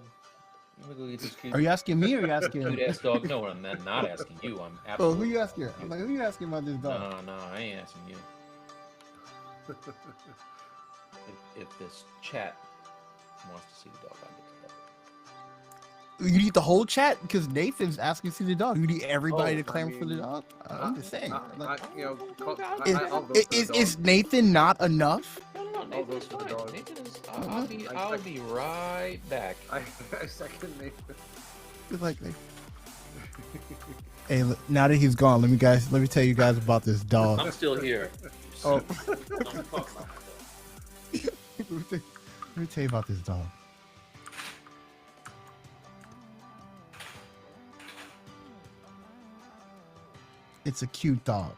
You want me to go get this cute, Are you asking me or are you asking? cute ass dog? No, I'm not asking you. I'm Oh, absolutely. who you asking? I'm like, who you asking about this dog? No, I ain't asking you. If this chat wants to see the dog, I get to that. You need the whole chat because Nathan's asking to see the dog. You need everybody Oh, to clamor I for the mean, dog. I'm just saying. Like, I'll vote is, for the dog. is Nathan not enough? No, I'll vote Nathan's for the fine. dog. Nathan is. Mhm. I'll be right back. I second Nathan. It's like, hey, look, now that he's gone, let me tell you guys about this dog. I'm still here. Oh. Don't talk about myself. Let me tell you about this dog. It's a cute dog.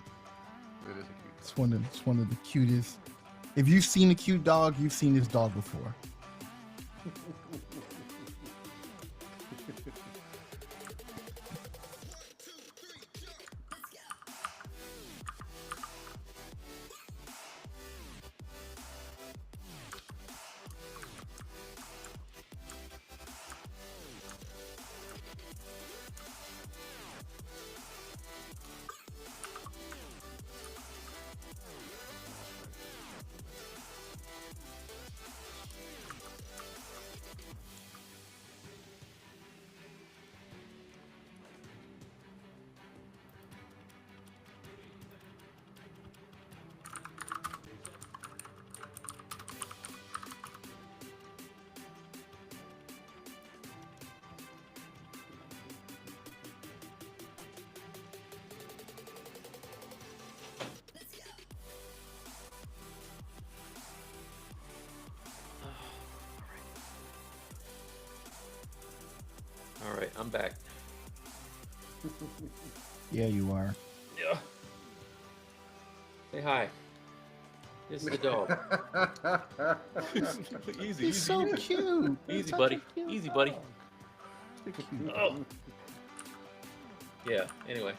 It is a cute. It's one of the cutest. If you've seen a cute dog, you've seen this dog before. I'm back. Yeah, you are. Yeah. Say hi. This is the dog. Easy, He's so cute. Easy, He's such buddy. a cute Easy, buddy. dog. He's a cute Oh. dog. Yeah. Anyway.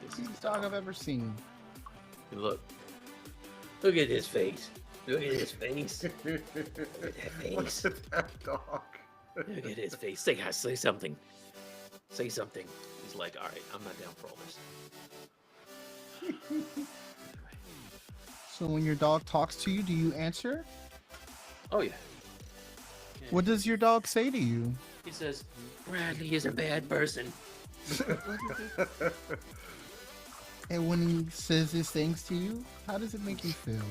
This is Cutest dog I've ever seen. Look. Look at his face. Look at his face. Look at that face. Look at that dog. Look at his face. Say hi. Say something. Say something. He's like, all right, I'm not down for all this. So when your dog talks to you, do you answer? Oh yeah. What does your dog say to you? He says, Bradley is a bad person. And when he says his things to you, how does it make you feel?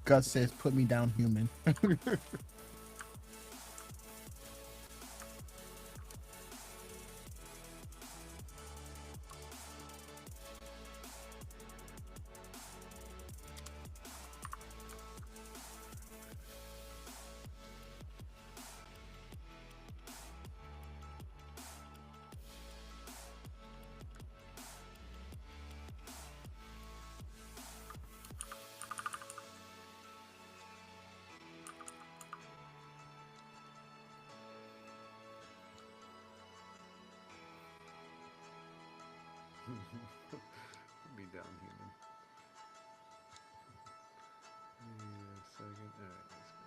Gus says, put me down, human. Be down human. Yeah, second. All right, let's go.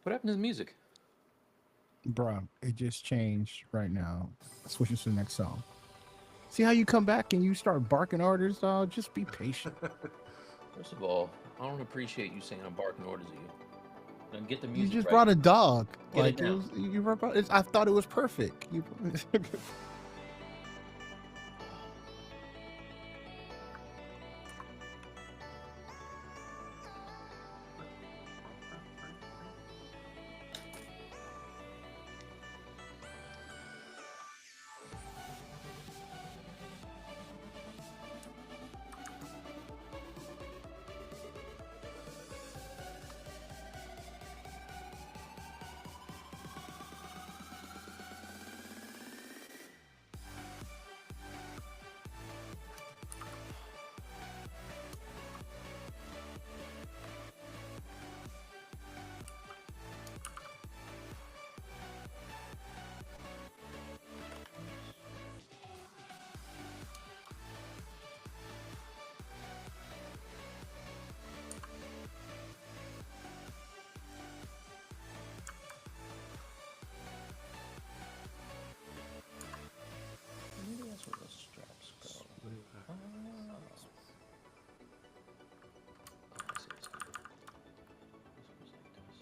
What happened to the music? Bruh, it just changed right now. Switching to the next song. See how you come back and you start barking orders, dog? Just be patient. First of all, I don't appreciate you saying I'm barking orders at you. Now get the You music just right. brought a dog. Get it Like down. you brought, I thought it was perfect. You, Maybe that's where those straps go. Oh. Oh, I see what's going on. This goes like this.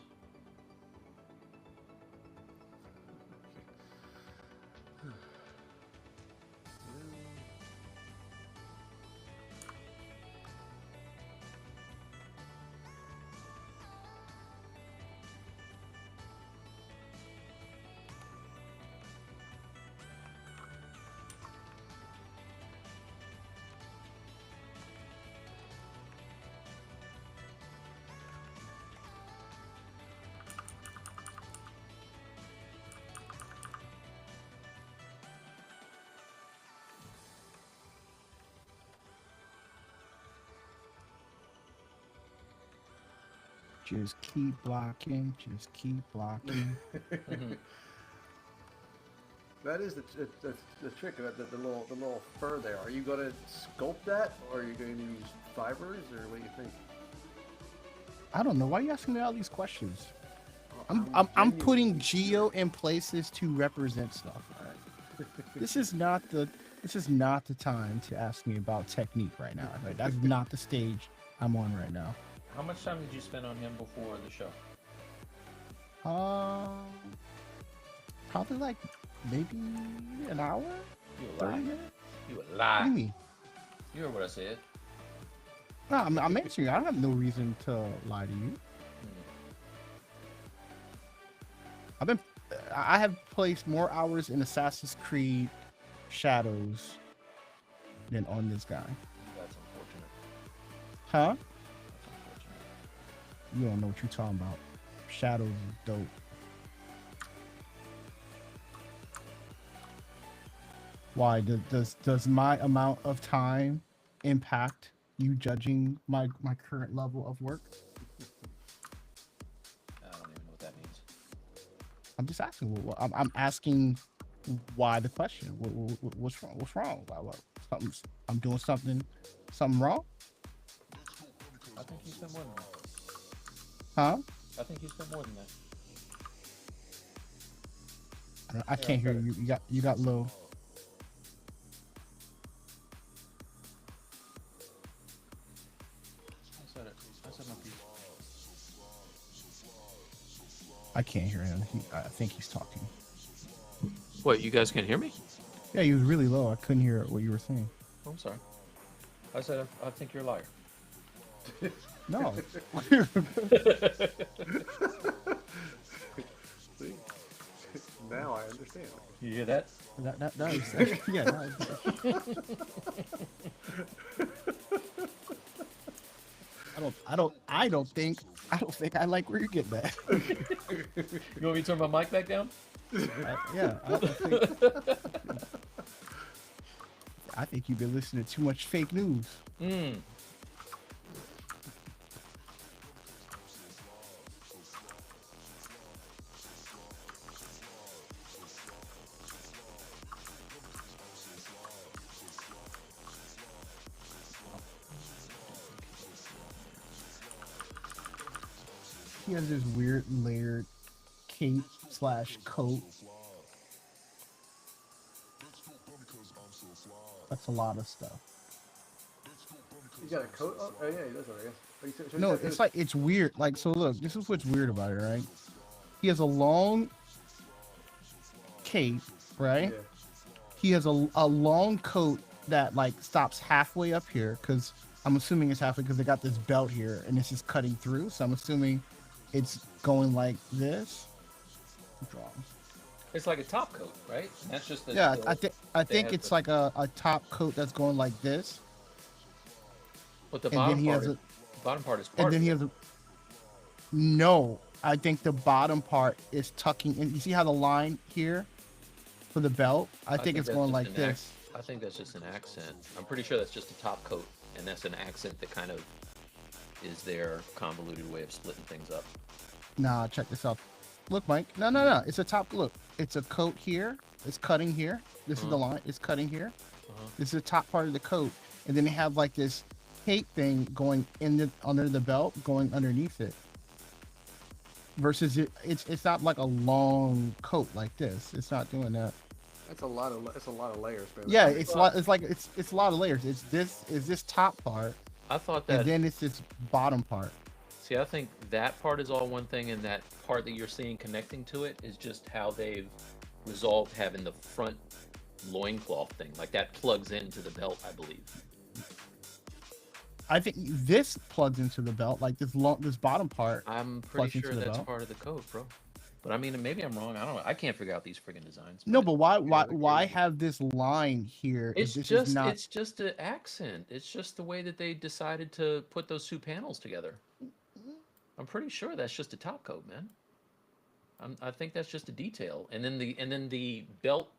just keep blocking. Just keep blocking. That is the trick of it, the little fur there. Are you going to sculpt that, or are you going to use fibers, or what do you think? I don't know. Why are you asking me all these questions? Well, I'm genuinely- putting geo in places to represent stuff. All right? This is not the time to ask me about technique right now. Right? That's not the stage I'm on right now. How much time did you spend on him before the show? Probably like maybe an hour, You a 30 lie. minutes. You a What do lie. you mean? You heard what I said. No, I'm answering you. I have no reason to lie to you. I've been, I have placed more hours in Assassin's Creed Shadows than on this guy. That's unfortunate. Huh? That's unfortunate. You don't know what you're talking about. Shadows is dope. Why does my amount of time impact you judging my current level of work? I don't even know what that means. I'm just asking. I'm asking why the question. What's wrong? What's wrong? Something. I'm doing something wrong? I think you spent more than that. Huh? I think you spent more than that. I can't hear you. You got low. I said my piece. I can't hear him. I think he's talking. What, you guys can hear me? Yeah, he was really low. I couldn't hear what you were saying. Oh, I'm sorry. I said I think you're a liar. No. See? Now I understand. You hear that? that is, yeah. I don't think I like where you're getting at. You want me to turn my mic back down? I think you've been listening to too much fake news. He has this weird layered cape / coat. That's a lot of stuff. He's got a coat. Oh yeah, he does. I guess. No, it's like it's weird. Like, so look, this is what's weird about it, right? He has a long cape, right? Yeah. He has a long coat that like stops halfway up here, because I'm assuming it's halfway because they got this belt here and this is cutting through. So I'm assuming it's going like this. It's like a top coat, right? And that's just the Yeah, the, I think it's like a top coat that's going like this. But the and then bottom part is part. And then he has a. No, I think the bottom part is tucking in. You see how the line here for the belt? I think it's going like this. I think that's just an accent. I'm pretty sure that's just a top coat, and that's an accent that kind of is their convoluted way of splitting things up. Nah, check this out. Look, Mike. No. It's a top. Look, it's a coat here. It's cutting here. This is the line. It's cutting here. This is the top part of the coat, and then they have like this cape thing going under the belt, going underneath it. Versus it's not like a long coat like this. It's not doing that. That's a lot of layers, man. Yeah, it's a lot of layers. It's this top part. I thought that. And then it's this bottom part. See, I think that part is all one thing, and that part that you're seeing connecting to it is just how they've resolved having the front loincloth thing. Like that plugs into the belt, I believe. I think this plugs into the belt, like this bottom part. I'm pretty sure that's part of the code, bro. But I mean, maybe I'm wrong. I don't know. I can't figure out these friggin' designs. No, but why have this line here? It's just an accent. It's just the way that they decided to put those two panels together. I'm pretty sure that's just a top coat, man. I think that's just a detail, and then the belt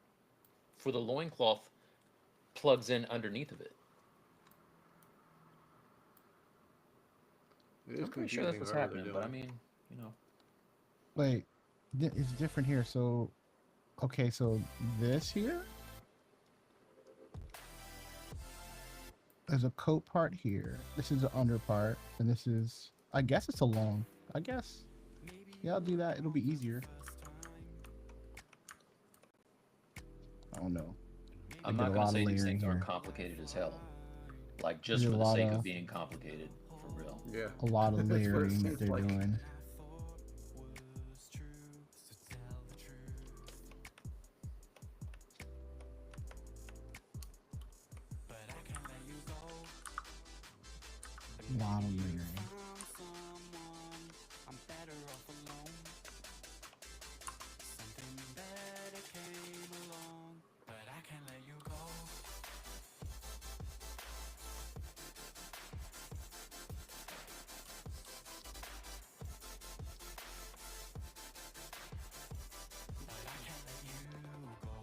for the loincloth plugs in underneath of it. I'm pretty sure that's what's happening, but I mean, you know. Wait, it's different here. So, okay, so this here, there's a coat part here. This is the under part, and this is, I guess it's a long. I guess. Yeah, I'll do that. It'll be easier. I don't know. I'm not gonna say these things aren't complicated as hell. Like just for the sake of being complicated, for real. Yeah. A lot of layering that they're doing. Lot of layering. I'm better off alone. Something better came along, but I can't let you go. But I can't let you go.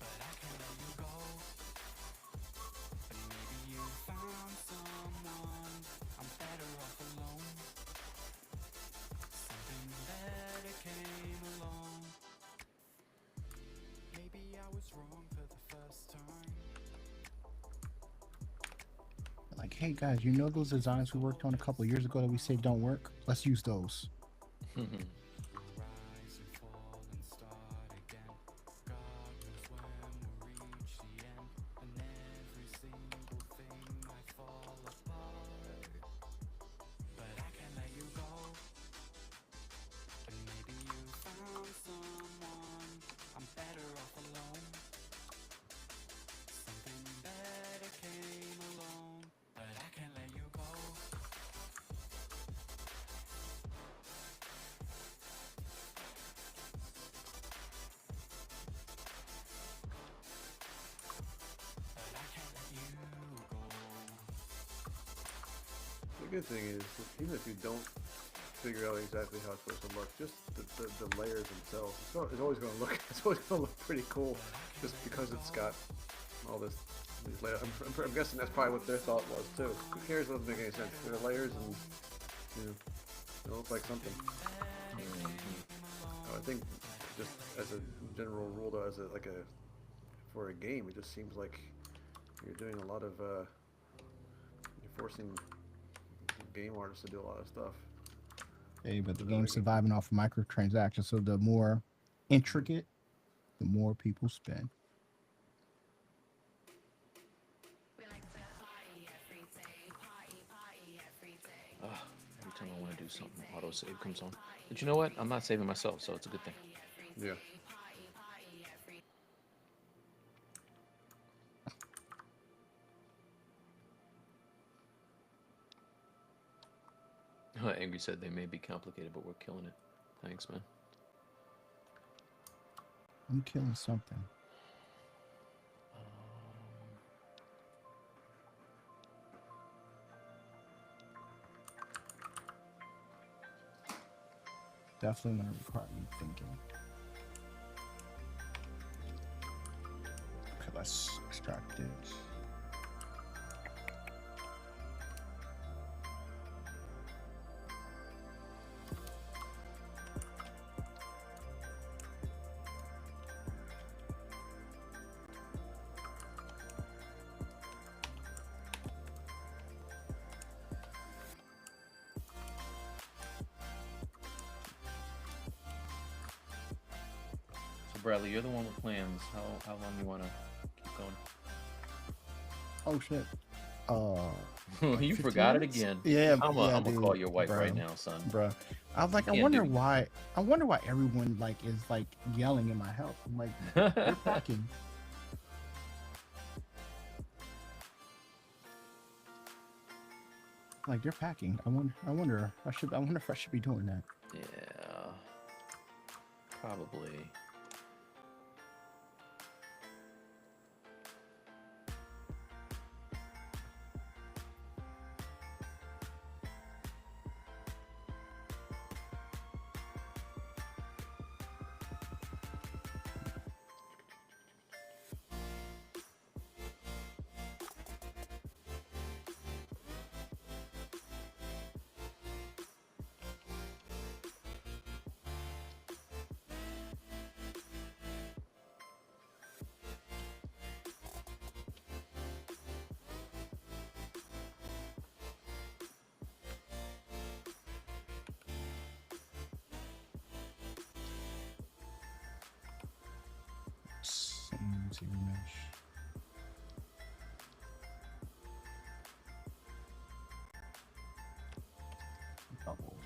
But I can't let you go. And maybe you found someone. I'm better off alone. Something better came along. Maybe I was wrong for the first time. Like, hey guys, you know those designs we worked on a couple years ago that we said don't work? Let's use those. Rise and fall and start again. God knows when we'll reach the end. And every single thing might fall apart. But I can't let you go. And maybe you found someone. I'm better off alone. Something better came along. But I can't let you go. But I can't let you go. The good thing is, even if you don't figure out exactly how it's supposed to look, just the layers themselves, it's always going to look pretty cool, just because it's got all these layers. I'm guessing that's probably what their thought was too. Who cares? It doesn't make any sense. There are layers, and it looks like something. I think just as a general rule, though, for a game, it just seems like you're doing a lot of you're forcing game artists to do a lot of stuff. Hey, but the game's surviving off of microtransactions, so the more intricate, the more people spend. Every time I want to do something, auto save comes on. But you know what? I'm not saving myself, so it's a good thing. Yeah. Angry said they may be complicated, but we're killing it. Thanks, man. I'm killing something. Definitely gonna require me thinking. Okay, let's extract this. So Bradley, you're the one with plans. How long you want to keep going? Oh shit. You 15 forgot it minutes? again. Yeah, I'm gonna dude, call your wife bro. right now, son. Bruh. I was like, I Can't wonder do- why everyone is yelling in my house. I'm like, they're packing. Like they're packing. I wonder if I should be doing that. Yeah, probably. Same zero mesh. Double.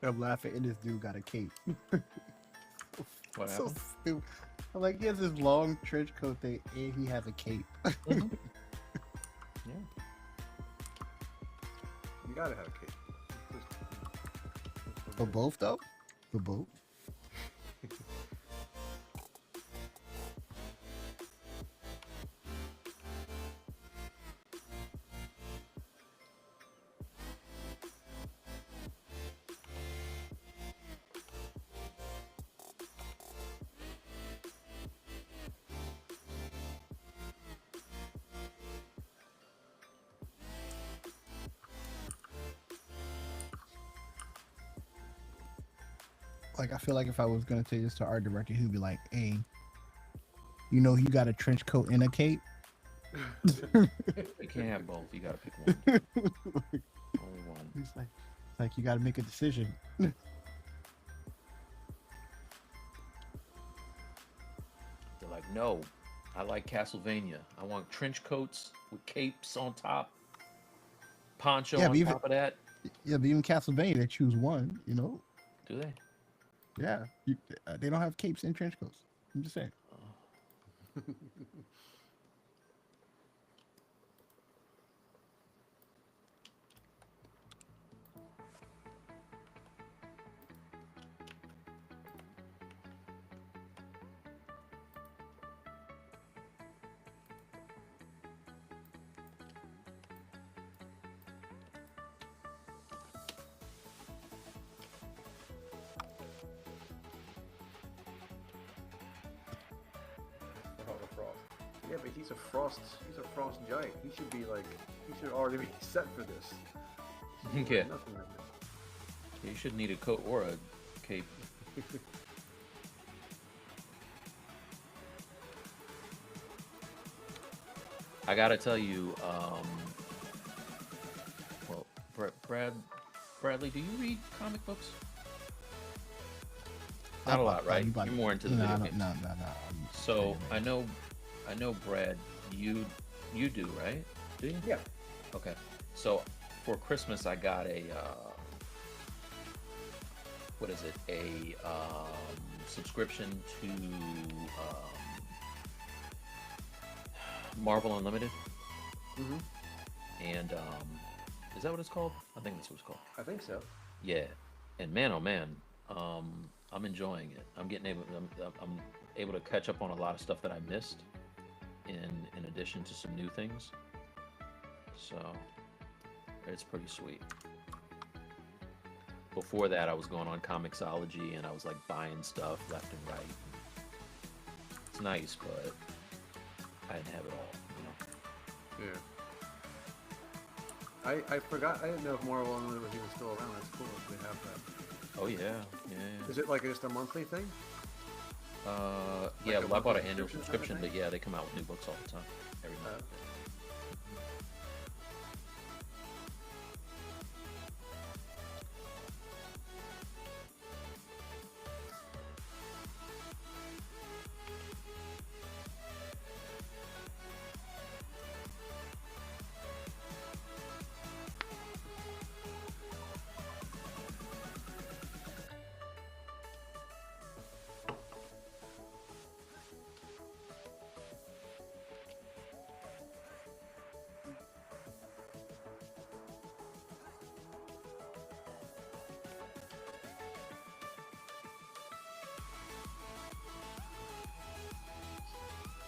I'm laughing, and this dude got a cape. What So happened? stupid. I'm like, he has this long trench coat thing, and he has a cape. Mhm. Yeah. You gotta have a cape. For both, though? For both? Like, I feel like if I was gonna take this to our director, he'd be like, "Hey, you know, you got a trench coat and a cape." You can't have both. You gotta pick one. Only one. He's like, it's like you got to make a decision. They're like, no, I like Castlevania. I want trench coats with capes on top, poncho Yeah, on but even top of that. yeah, but even Castlevania, they choose one. You know, Do they? yeah, they don't have capes and trench coats. I'm just saying. Oh, the frost. Yeah, but he's a frost. He's a frost giant. He should be like. He should already be set for this. Yeah. Nothing like this. You shouldn't need a coat or a cape. I gotta tell you, well, Bradley, do you read comic books? Not a lot, right? You're more into the video games. No. So I know, Brad, you do, right? Do you? Yeah. Okay. So for Christmas, I got a what is it? A subscription to Marvel Unlimited. Mm-hmm. And is that what it's called? I think that's what it's called. I think so. Yeah. And man, oh man, I'm enjoying it. I'm able to catch up on a lot of stuff that I missed, in addition to some new things. So it's pretty sweet. Before that, I was going on Comixology and I was like buying stuff left and right. It's nice, but I didn't have it all, you know. Yeah. I forgot. I didn't know if Marvel Unlimited was even still around. That's cool if they have that. Oh yeah. Is it like just a monthly thing? Yeah, a well, I bought an monthly annual subscription subscription, kind of but yeah, they come out with new books all the time, every month.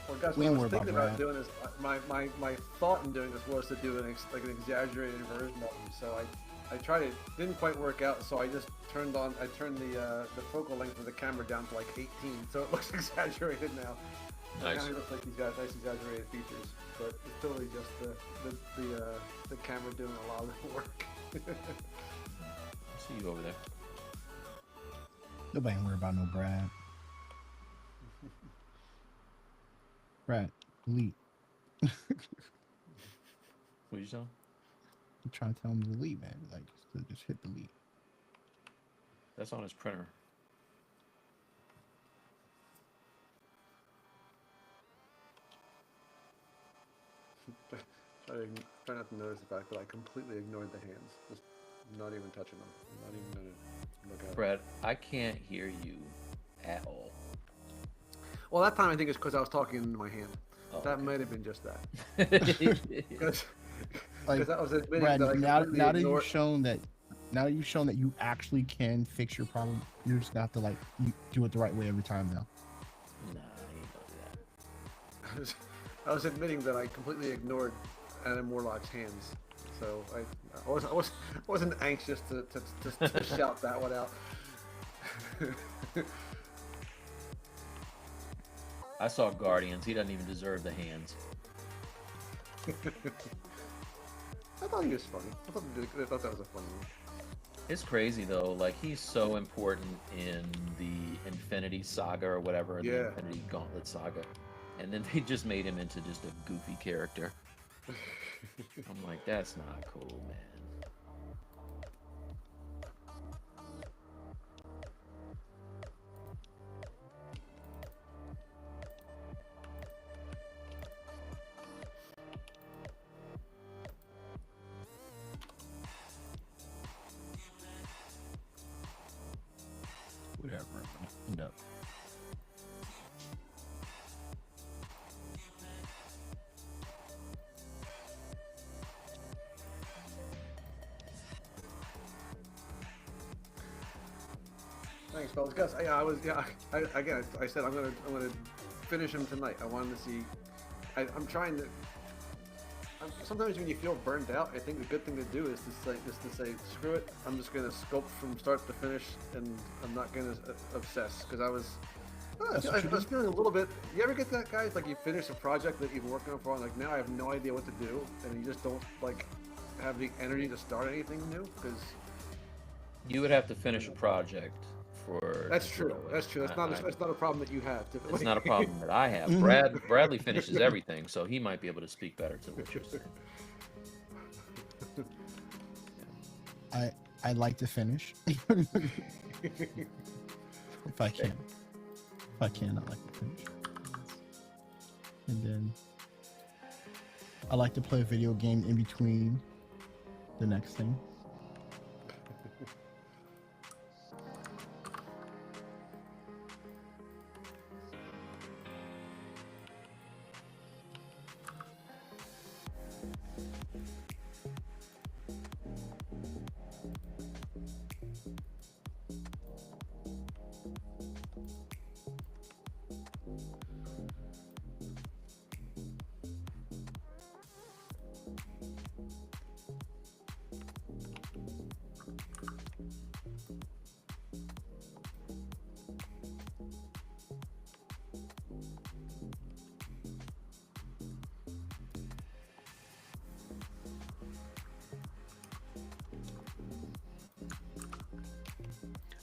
Well, guys, We what I ain't was worried thinking about about doing is my thought in doing this was to do an exaggerated version of them. So I tried it, didn't quite work out. So I just turned the focal length of the camera down to like 18, so it looks exaggerated now. Nice. Now it looks like he's got nice exaggerated features, but it's totally just the camera doing a lot of the work. I'll see you over there. Nobody ain't worried about no Brad. Brad, delete. What you saying? I'm trying to tell him to delete, man. Like, just hit delete. That's on his printer. Try not to notice the fact that I completely ignored the hands. Just not even touching them. Not even look at it. Brad, I can't hear you at all. Well, that time I think it's because I was talking into my hand. Oh, That okay. might have been just that. Because Like, I was admitting Brad, that I completely now that ignored. you've shown that you actually can fix your problem, you're just gonna have to like do it the right way every time now. Nah, you don't do that. I was admitting that I completely ignored Adam Warlock's hands. So I wasn't anxious to shout that one out. I saw Guardians. He doesn't even deserve the hands. I thought he was funny. I thought that was a funny one. It's crazy though. Like he's so important in the Infinity Saga or whatever, the Yeah. Infinity Gauntlet Saga, and then they just made him into just a goofy character. I'm like, that's not cool, man. Whatever. End up. Thanks, fellas. Gus, I said I'm gonna finish him tonight. I wanted to see. I'm trying to. Sometimes when you feel burned out, I think the good thing to do is to say screw it. I'm just gonna sculpt from start to finish, and I'm not gonna obsess because I was feeling a little bit. You ever get that, guys? Like you finish a project that you've been working on for, and like now I have no idea what to do, and you just don't like have the energy to start anything new because. You would have to finish a project for. That's true. That's true. That's not a problem that you have. Typically. It's not a problem that I have. Bradley finishes everything, so he might be able to speak better to what you're saying. I like to finish. If I can. I like to finish. And then I like to play a video game in between the next thing.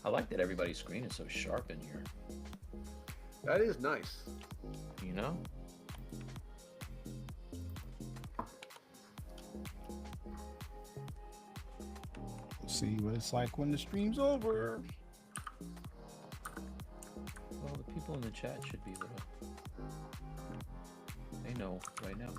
I like that everybody's screen is so sharp in here. That is nice. You know? See what it's like when the stream's over. Well, the people in the chat should be able to. They know right now.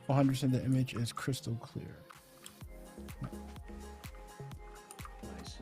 One hundred percent the image is crystal clear. Nice.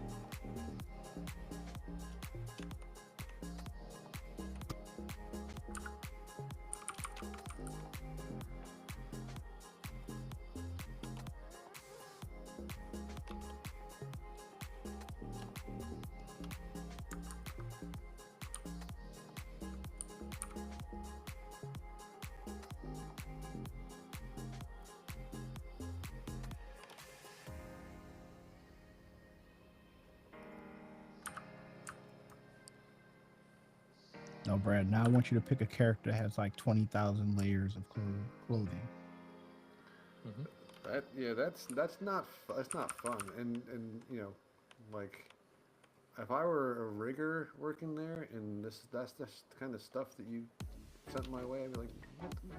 No, Brad. Now I want you to pick a character that has like 20,000 layers of clothing. That's not fun, and you know, like if I were a rigger working there, and that's the kind of stuff that you sent my way, I'd be like,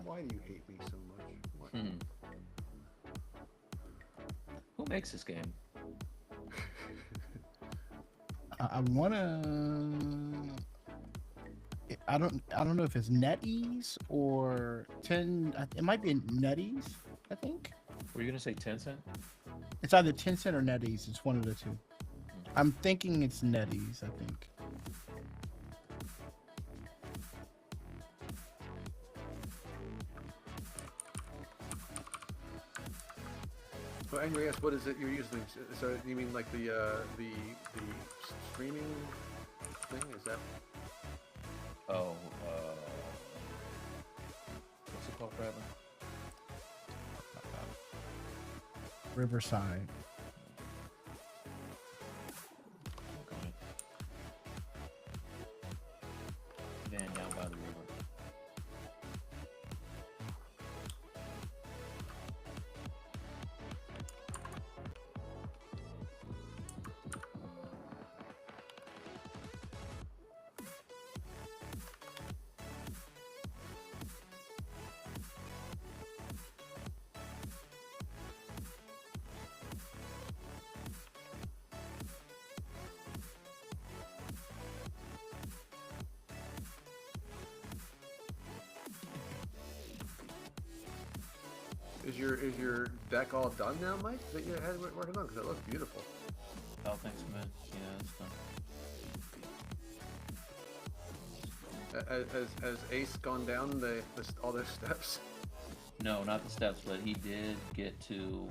why do you hate me so much? Why? Hmm. Who makes this game? I wanna. I don't know if it's NetEase or 10. It might be NetEase. I think Were you gonna say Tencent? it's either Tencent or NetEase. It's one of the two. I'm thinking it's NetEase. I think. So anyway, yes, what is it you're using? So you mean like the streaming thing? Is that? Oh, what's it called, Bradley? Riverside. Okay. Van down by the river. Is your deck all done now, Mike? That you had working on because it looks beautiful. Oh, thanks, man. Yeah, it's done. Has Ace gone down all those steps? No, not the steps, but he did get to.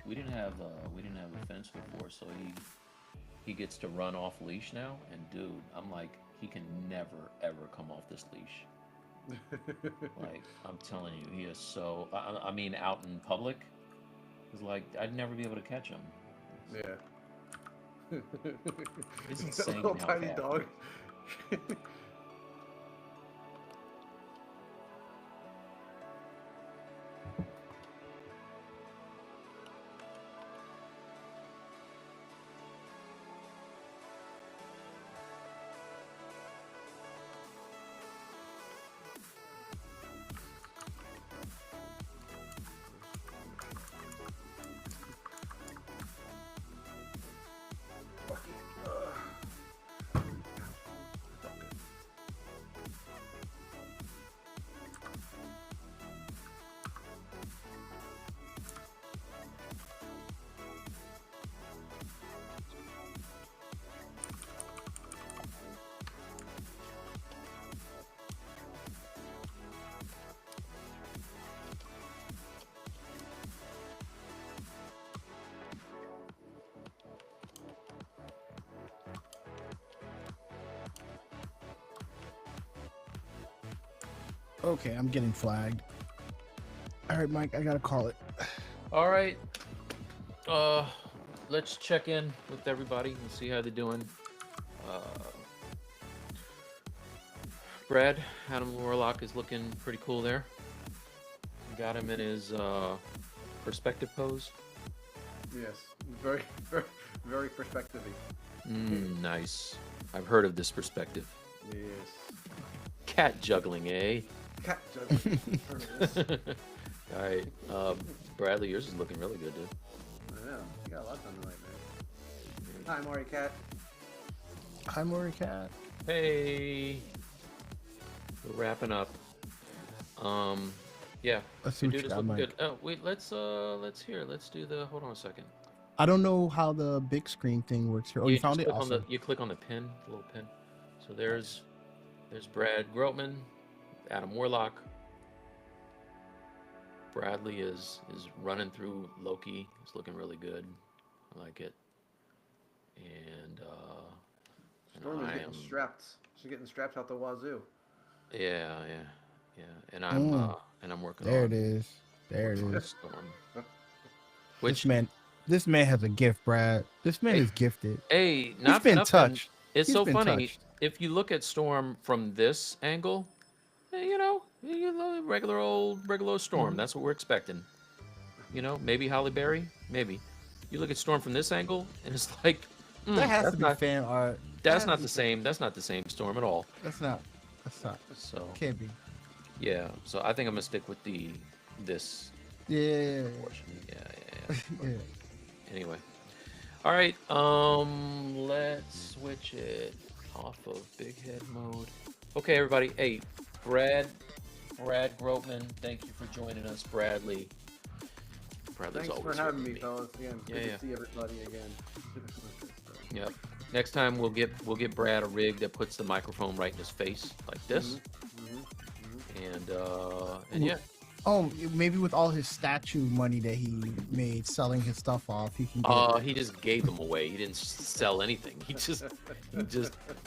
We didn't have a fence before, so he gets to run off leash now. And dude, I'm like, he can never ever come off this leash. Like, I'm telling you, he is so. I mean, out in public, it's like I'd never be able to catch him. Yeah. It's That insane little how tiny fast. dog. Okay, I'm getting flagged. All right, Mike, I gotta call it. All right. Let's check in with everybody and see how they're doing. Brad, Adam Warlock is looking pretty cool there. Got him in his perspective pose. Yes, very, very perspective-y. Nice. I've heard of this perspective. Yes. Cat juggling, eh? Cat juggling. All right. Bradley, yours is looking really good, dude. I know. You got a lot done tonight, man. Hi, Maury Cat. Hi, Maury Cat. Hey. We're wrapping up. Yeah. Let's see You what do you this got, looking Mike. good. Oh, wait, let's do the, hold on a second. I don't know how the big screen thing works here. Oh, you just found it? click on Awesome. you click on the pin, the little pin. So there's Brad Grotman, Adam Warlock. Bradley is running through Loki. It's looking really good. I like it. And Storm is I getting am, strapped. She's getting strapped out the wazoo. yeah. And I'm working There on it is. There it is. Storm. This man has a gift, Brad. This man is gifted. Hey, He's not for been nothing, touched. It's He's so been funny. touched. If you look at Storm from this angle, you know, regular old Storm. That's what we're expecting. You know, maybe Halle Berry, maybe. You look at Storm from this angle, and it's like That has that's to be not fan art. that's not the same. That's not the same storm at all. That's not. That's not. So Can't be. yeah. So I think I'm gonna stick with this Yeah. portion. Yeah. Yeah. Anyway. All right. Let's switch it off of big head mode. Okay, everybody. Hey, Brad Grotman, thank you for joining us, Bradley. Bradley's Thanks for always having with me, fellas. Again, Yeah, good yeah. to see everybody again. Yep. Next time we'll get Brad a rig that puts the microphone right in his face like this. And yeah. Oh, maybe with all his statue money that he made selling his stuff off, he can get. He just gave them away. He didn't sell anything. He just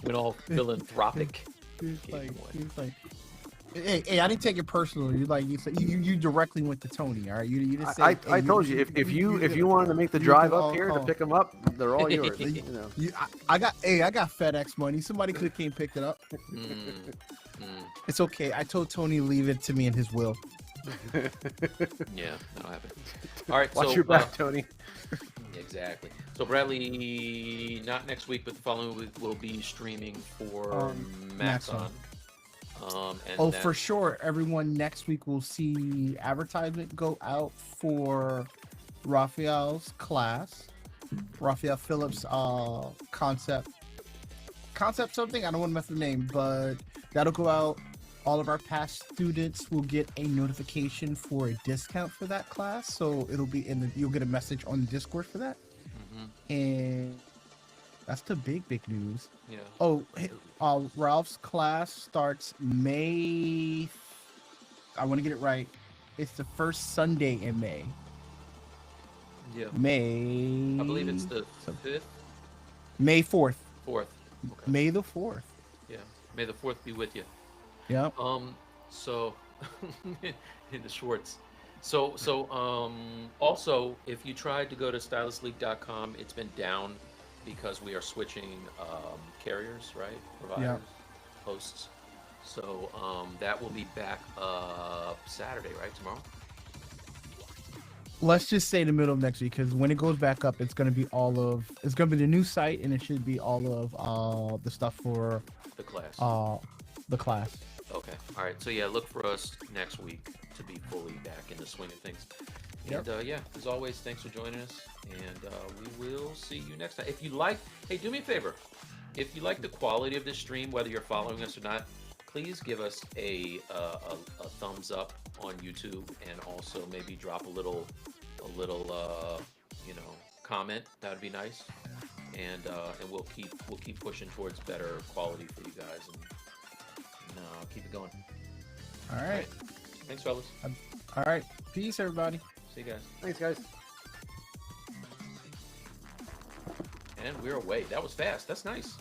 went all philanthropic. He's Gave like, them away. he's like, hey, I didn't take it personally. You said you directly went to Tony, all right? You just say, I told you if you wanted to make the drive up here to pick them up, they're all yours. You know. I got FedEx money. Somebody could have came picked it up. It's okay. I told Tony to leave it to me in his will. Yeah, that'll happen. All right, Watch so your back, Tony. exactly. So Bradley, not next week, but the following week will be streaming for Maxon. And For sure. Everyone next week will see advertisement go out for Raphael's class. Raphael Phillips concept something. I don't want to mess with the name, but that'll go out. All of our past students will get a notification for a discount for that class. So it'll be you'll get a message on the Discord for that. And that's the big news. Yeah. Oh, Ralph's class starts May. I want to get it right. It's the first Sunday in May. Yeah. May. I believe it's the 5th. May 4th. 4th. Okay. May the 4th. Yeah. May the 4th be with you. Yep. So in the Schwartz. So also if you tried to go to stylusleague.com, it's been down because we are switching carriers, right? Providers, hosts. So that will be back Saturday, right? Tomorrow. Let's just say the middle of next week, because when it goes back up, it's gonna be the new site, and it should be all of the stuff for The class. The class. Okay. All right. So yeah, look for us next week to be fully back in the swing of things. And yeah, as always, thanks for joining us, and we will see you next time. If you like, hey, do me a favor. If you like the quality of this stream, whether you're following us or not, please give us a thumbs up on YouTube, and also maybe drop a little comment. That'd be nice. And we'll keep pushing towards better quality for you guys, and keep it going. All right. Thanks, fellas. All right. Peace, everybody. See you guys. Thanks, guys. And we're away. That was fast. That's nice.